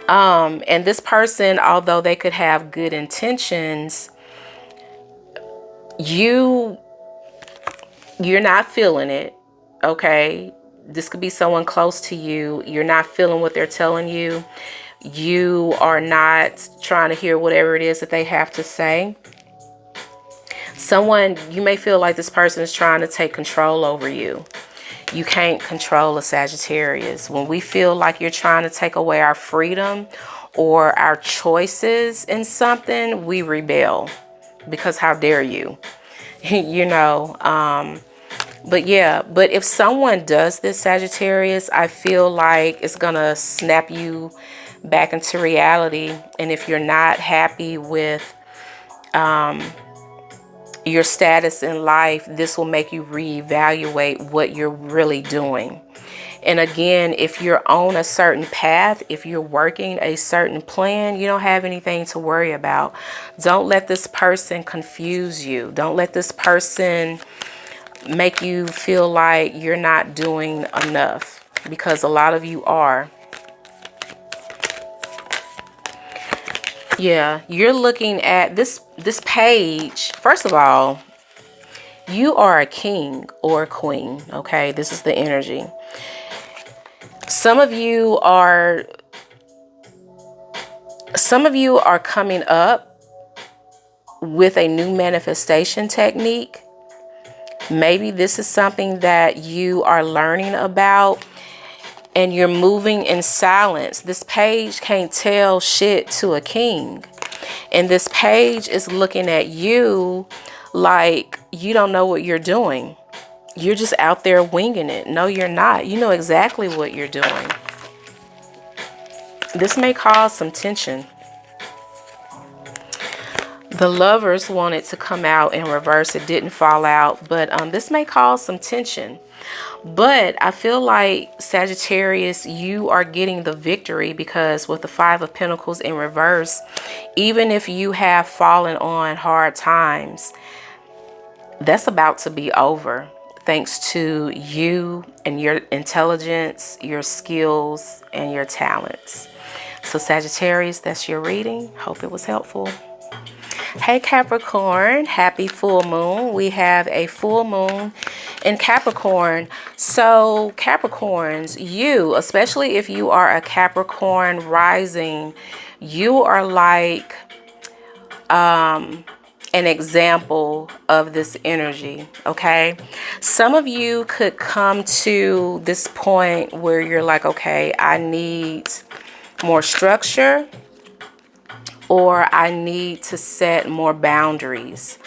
And this person, although they could have good intentions, you're not feeling it. Okay, this could be someone close to you. You're not feeling what they're telling you. You are not trying to hear whatever it is that they have to say. You may feel like this person is trying to take control over you. You can't control a Sagittarius. When we feel like you're trying to take away our freedom or our choices in something, we rebel because how dare you? You know, but if someone does this, Sagittarius, I feel like it's gonna snap you back into reality. And if you're not happy with your status in life, this will make you reevaluate what you're really doing. And again, if you're on a certain path, if you're working a certain plan, you don't have anything to worry about. Don't let this person confuse you. Don't let this person make you feel like you're not doing enough, because a lot of you are. Yeah, you're looking at this page. First of all, you are a king or a queen, okay? This is the energy. Some of you are coming up with a new manifestation technique. Maybe this is something that you are learning about and you're moving in silence. This page can't tell shit to a king. And this page is looking at you like you don't know what you're doing. You're just out there winging it. No, you're not. You know exactly what you're doing. This may cause some tension. The Lovers wanted to come out in reverse. It didn't fall out, but this may cause some tension. But I feel like, Sagittarius, you are getting the victory, because with the Five of Pentacles in reverse, even if you have fallen on hard times, that's about to be over, thanks to you and your intelligence, your skills, and your talents. So Sagittarius, that's your reading. Hope it was helpful. Hey Capricorn, happy full moon. We have a full moon in Capricorn. So Capricorns, you, especially if you are a Capricorn rising, you are like an example of this energy, okay? Some of you could come to this point where you're like, okay, I need more structure, or I need to set more boundaries,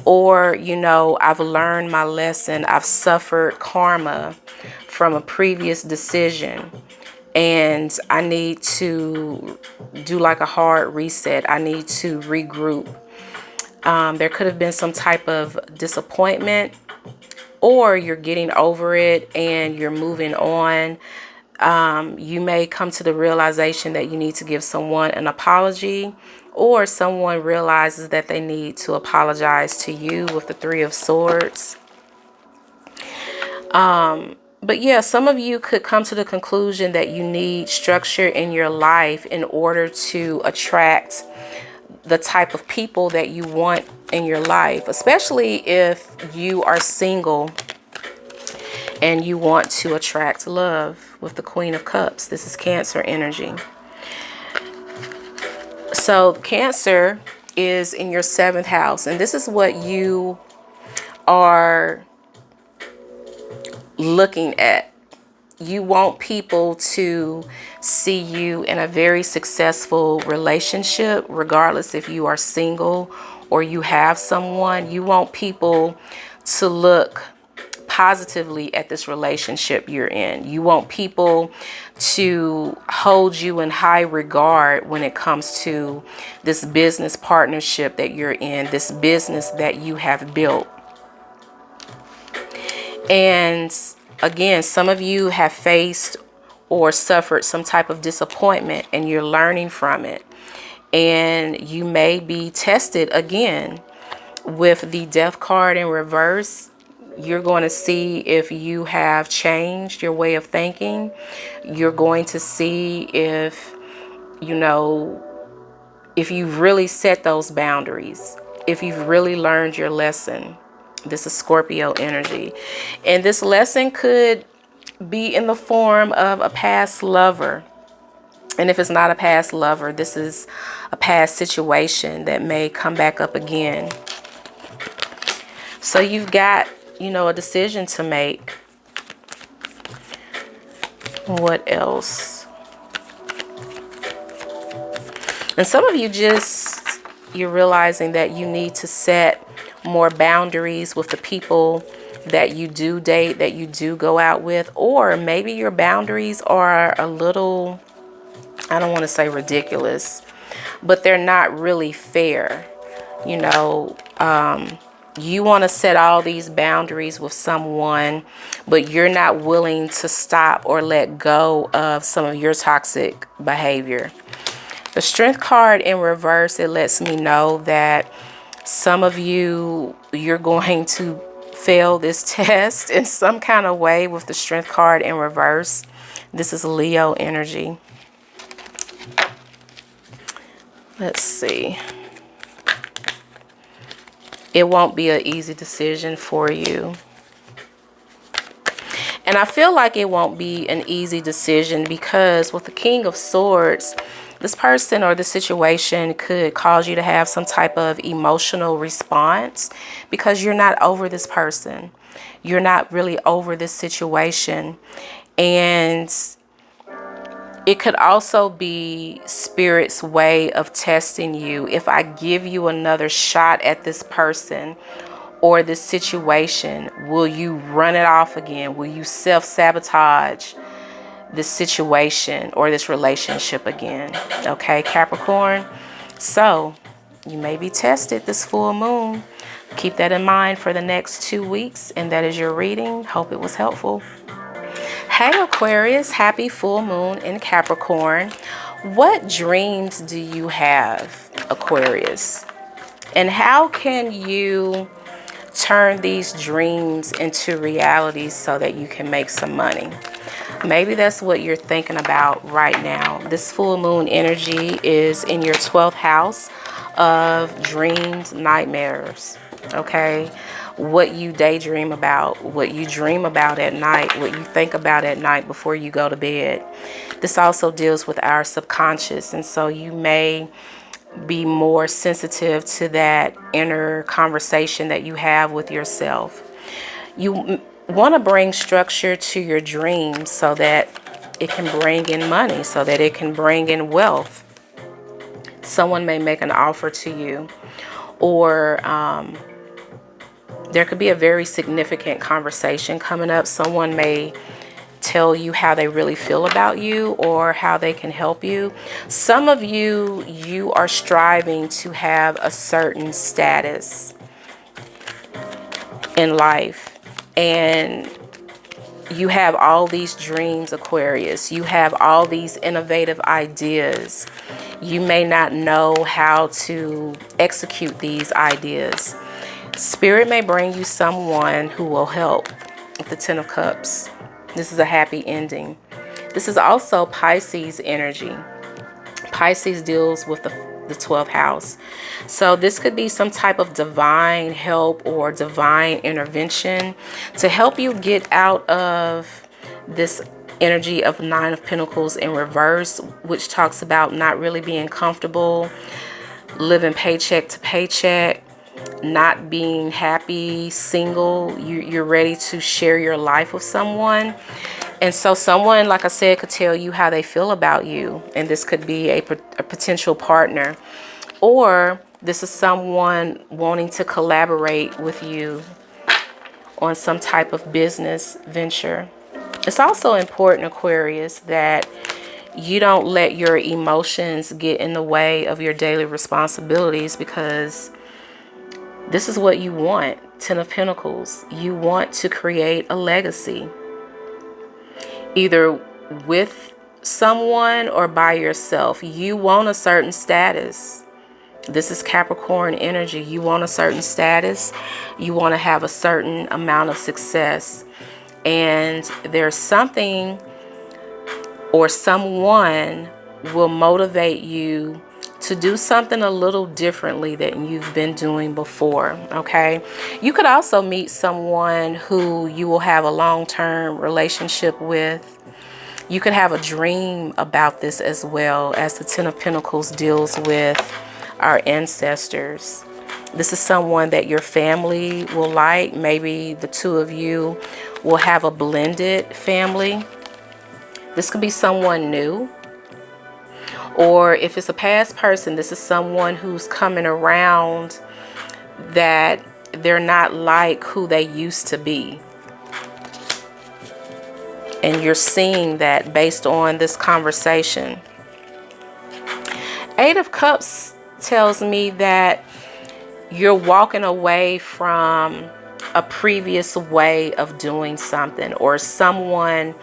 or, you know, I've learned my lesson. I've suffered karma from a previous decision, and I need to do like a hard reset. I need to regroup. There could have been some type of disappointment, or you're getting over it and you're moving on. You may come to the realization that you need to give someone an apology, or someone realizes that they need to apologize to you with the Three of Swords. But yeah, some of you could come to the conclusion that you need structure in your life in order to attract the type of people that you want in your life, especially if you are single and you want to attract love with the Queen of Cups. This is Cancer energy. So Cancer is in your 7th house, and this is what you are looking at. You want people to see you in a very successful relationship, regardless if you are single or you have someone. You want people to look positively at this relationship you're in. You want people to hold you in high regard when it comes to this business partnership that you're in, this business that you have built. And again, some of you have faced or suffered some type of disappointment and you're learning from it. And you may be tested again with the Death card in reverse. You're going to see if you have changed your way of thinking. You're going to see if, if you've really set those boundaries, if you've really learned your lesson. This is Scorpio energy. And this lesson could be in the form of a past lover. And if it's not a past lover, this is a past situation that may come back up again. So you've got, a decision to make. What else? And some of you you're realizing that you need to set more boundaries with the people that you do date, that you do go out with, or maybe your boundaries are a little, I don't want to say ridiculous, but they're not really fair. You want to set all these boundaries with someone, but you're not willing to stop or let go of some of your toxic behavior. The Strength card in reverse, it lets me know that some of you're going to fail this test in some kind of way with the Strength card in reverse. This is Leo energy. Let's see. It won't be an easy decision for you. And I feel like it won't be an easy decision because with the King of Swords, this person or the situation could cause you to have some type of emotional response because you're not over this person. You're not really over this situation. And it could also be Spirit's way of testing you. If I give you another shot at this person or this situation, will you run it off again? Will you self-sabotage this situation or this relationship again? Okay, Capricorn. So you may be tested this full moon. Keep that in mind for the next 2 weeks. And that is your reading. Hope it was helpful. Hey Aquarius, happy full moon in Capricorn. What dreams do you have, Aquarius? And how can you turn these dreams into reality so that you can make some money? Maybe that's what you're thinking about right now. This full moon energy is in your 12th house of dreams, nightmares, okay? What you daydream about, what you dream about at night, what you think about at night before you go to bed. This also deals with our subconscious, and so you may be more sensitive to that inner conversation that you have with yourself. You want to bring structure to your dreams so that it can bring in money, so that it can bring in wealth. Someone may make an offer to you, or there could be a very significant conversation coming up. Someone may tell you how they really feel about you or how they can help you. Some of you are striving to have a certain status in life, and you have all these dreams, Aquarius. You have all these innovative ideas. You may not know how to execute these ideas. Spirit may bring you someone who will help. with the Ten of Cups. This is a happy ending. This is also Pisces energy. Pisces deals with the 12th house. So this could be some type of divine help or divine intervention to help you get out of this energy of Nine of Pentacles in reverse, which talks about not really being comfortable, living paycheck to paycheck, not being happy, single. You're ready to share your life with someone. And so someone, like I said, could tell you how they feel about you. And this could be a potential partner. Or this is someone wanting to collaborate with you on some type of business venture. It's also important, Aquarius, that you don't let your emotions get in the way of your daily responsibilities, because this is what you want. Ten of Pentacles. You want to create a legacy, either with someone or by yourself. You want a certain status. This is Capricorn energy. You want a certain status. You want to have a certain amount of success. And there's something or someone will motivate you to do something a little differently than you've been doing before, okay? You could also meet someone who you will have a long-term relationship with. You could have a dream about this as well, as the Ten of Pentacles deals with our ancestors. This is someone that your family will like. Maybe the two of you will have a blended family. This could be someone new. Or if it's a past person, this is someone who's coming around that they're not like who they used to be. And you're seeing that based on this conversation. Eight of Cups tells me that you're walking away from a previous way of doing something, or someone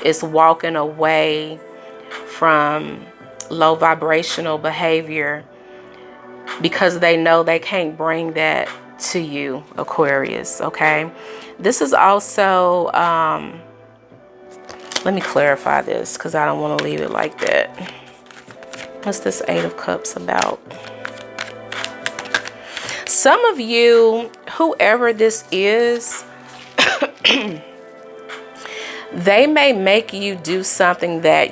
is walking away from low vibrational behavior because they know they can't bring that to you, Aquarius, okay? This is also, let me clarify this because I don't want to leave it like that. What's this Eight of Cups about? Some of you, whoever this is, they may make you do something that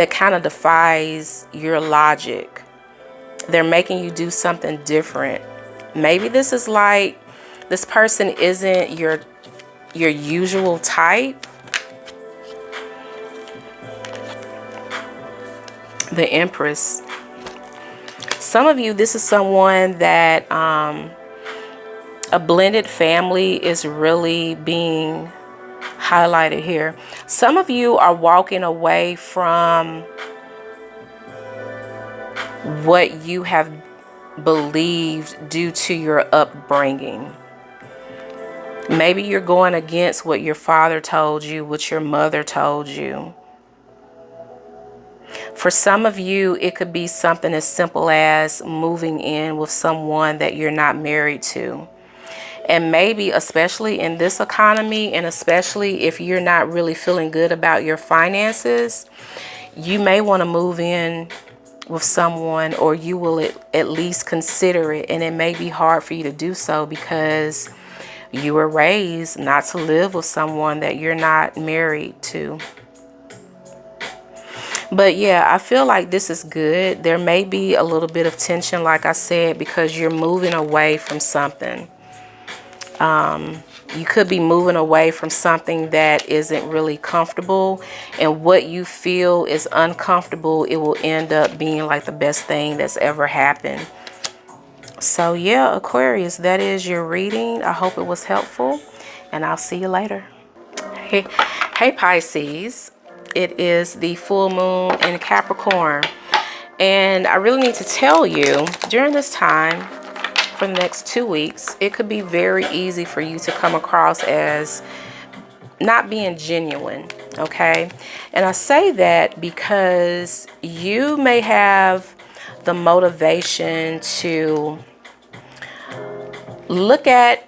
kind of defies your logic. They're making you do something different. Maybe this is like, this person isn't your usual type. The Empress. Some of you, this is someone that a blended family is really being highlighted here. Some of you are walking away from what you have believed due to your upbringing. Maybe you're going against what your father told you, what your mother told you. For some of you, it could be something as simple as moving in with someone that you're not married to. And maybe, especially in this economy, and especially if you're not really feeling good about your finances, you may want to move in with someone, or you will at least consider it. And it may be hard for you to do so because you were raised not to live with someone that you're not married to. But yeah, I feel like this is good. There may be a little bit of tension, like I said, because you're moving away from something. You could be moving away from something that isn't really comfortable, and what you feel is uncomfortable, it will end up being like the best thing that's ever happened. So yeah, Aquarius, that is your reading. I hope it was helpful, and I'll see you later. Hey Pisces, it is the full moon in Capricorn, and I really need to tell you, during this time, for the next 2 weeks, it could be very easy for you to come across as not being genuine, okay? And I say that because you may have the motivation to look at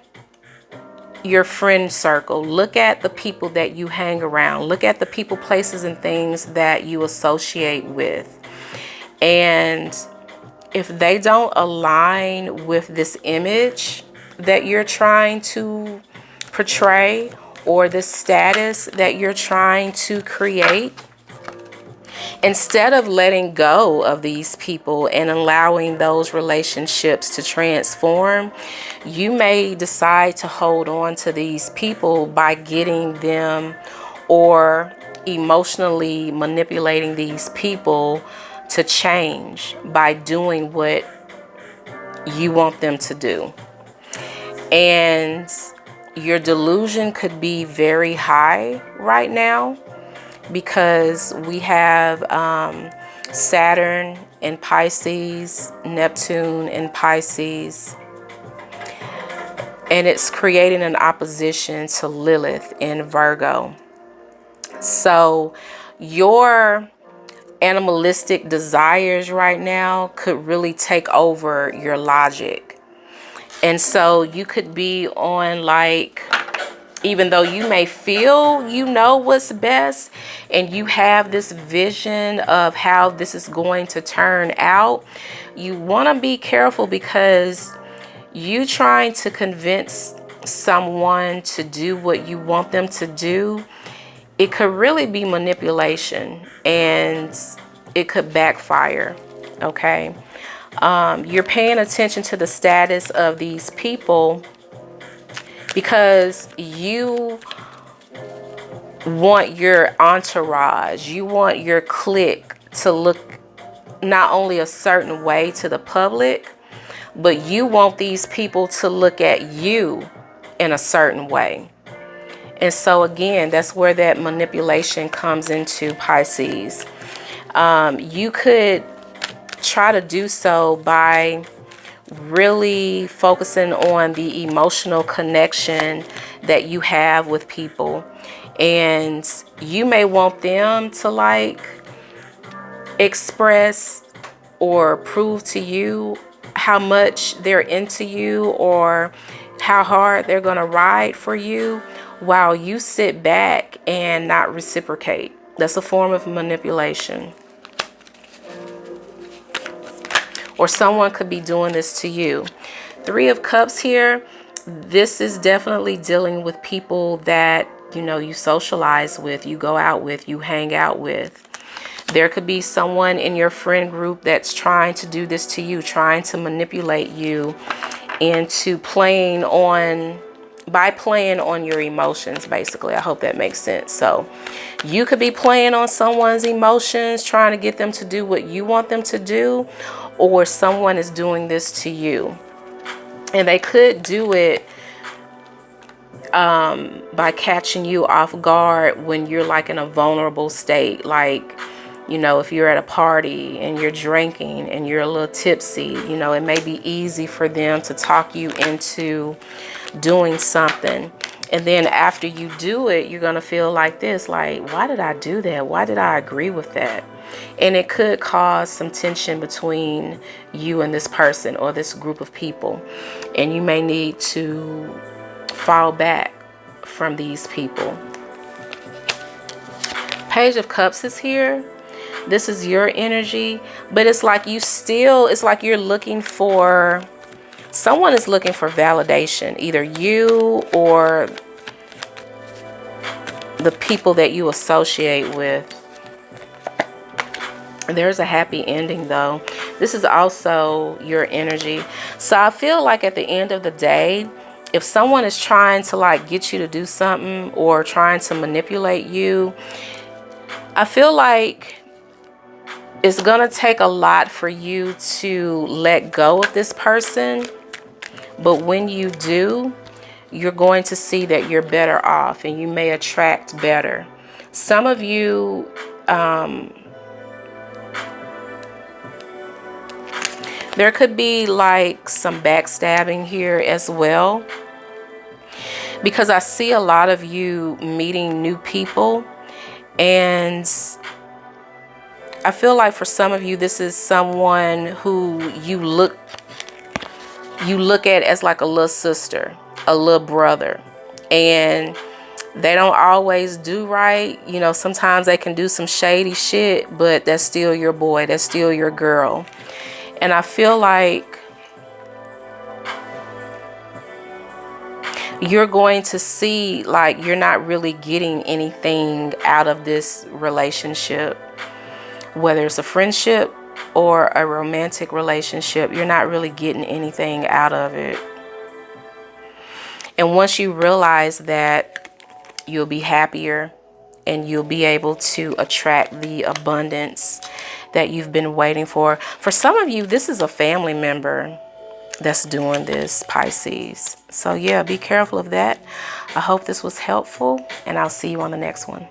your friend circle. Look at the people that you hang around. Look at the people, places, and things that you associate with. And if they don't align with this image that you're trying to portray, or the status that you're trying to create, instead of letting go of these people and allowing those relationships to transform, you may decide to hold on to these people by getting them, or emotionally manipulating these people to change by doing what you want them to do. And your delusion could be very high right now, because we have Saturn in Pisces, Neptune in Pisces, and it's creating an opposition to Lilith in Virgo. So your animalistic desires right now could really take over your logic. And so you could be on, like, even though you may feel you know what's best and you have this vision of how this is going to turn out, you want to be careful, because you trying to convince someone to do what you want them to do, it could really be manipulation, and it could backfire. Okay. You're paying attention to the status of these people because you want your entourage, you want your clique to look not only a certain way to the public, but you want these people to look at you in a certain way. And so again, that's where that manipulation comes into, Pisces. You could try to do so by really focusing on the emotional connection that you have with people. And you may want them to, like, express or prove to you how much they're into you or how hard they're going to ride for you, while you sit back and not reciprocate. That's a form of manipulation. Or someone could be doing this to you. 3 of Cups here. This is definitely dealing with people that, you know, you socialize with, you go out with, you hang out with. There could be someone in your friend group that's trying to do this to you, trying to manipulate you into playing on your emotions, basically. I hope that makes sense. So you could be playing on someone's emotions, trying to get them to do what you want them to do, or someone is doing this to you. And they could do it by catching you off guard when you're, like, in a vulnerable state. Like, you know, if you're at a party and you're drinking and you're a little tipsy, you know, it may be easy for them to talk you into doing something. And then after you do it, you're going to feel like this, like, why did I do that? Why did I agree with that? And it could cause some tension between you and this person or this group of people. And you may need to fall back from these people. Page of Cups is here. This is your energy, but it's like it's like you're looking for, someone is looking for validation, either you or the people that you associate with. There's a happy ending, though. This is also your energy. So I feel like at the end of the day, if someone is trying to, like, get you to do something or trying to manipulate you, I feel like it's going to take a lot for you to let go of this person. But when you do, you're going to see that you're better off and you may attract better. Some of you, there could be, like, some backstabbing here as well, because I see a lot of you meeting new people, and I feel like for some of you, this is someone who you look at as like a little sister, a little brother, and they don't always do right. You know, sometimes they can do some shady shit, but that's still your boy, that's still your girl. And I feel like you're going to see like you're not really getting anything out of this relationship, whether it's a friendship or a romantic relationship. You're not really getting anything out of it. And once you realize that, you'll be happier and you'll be able to attract the abundance that you've been waiting for. For some of you, this is a family member that's doing this, Pisces. So yeah, be careful of that. I hope this was helpful, and I'll see you on the next one.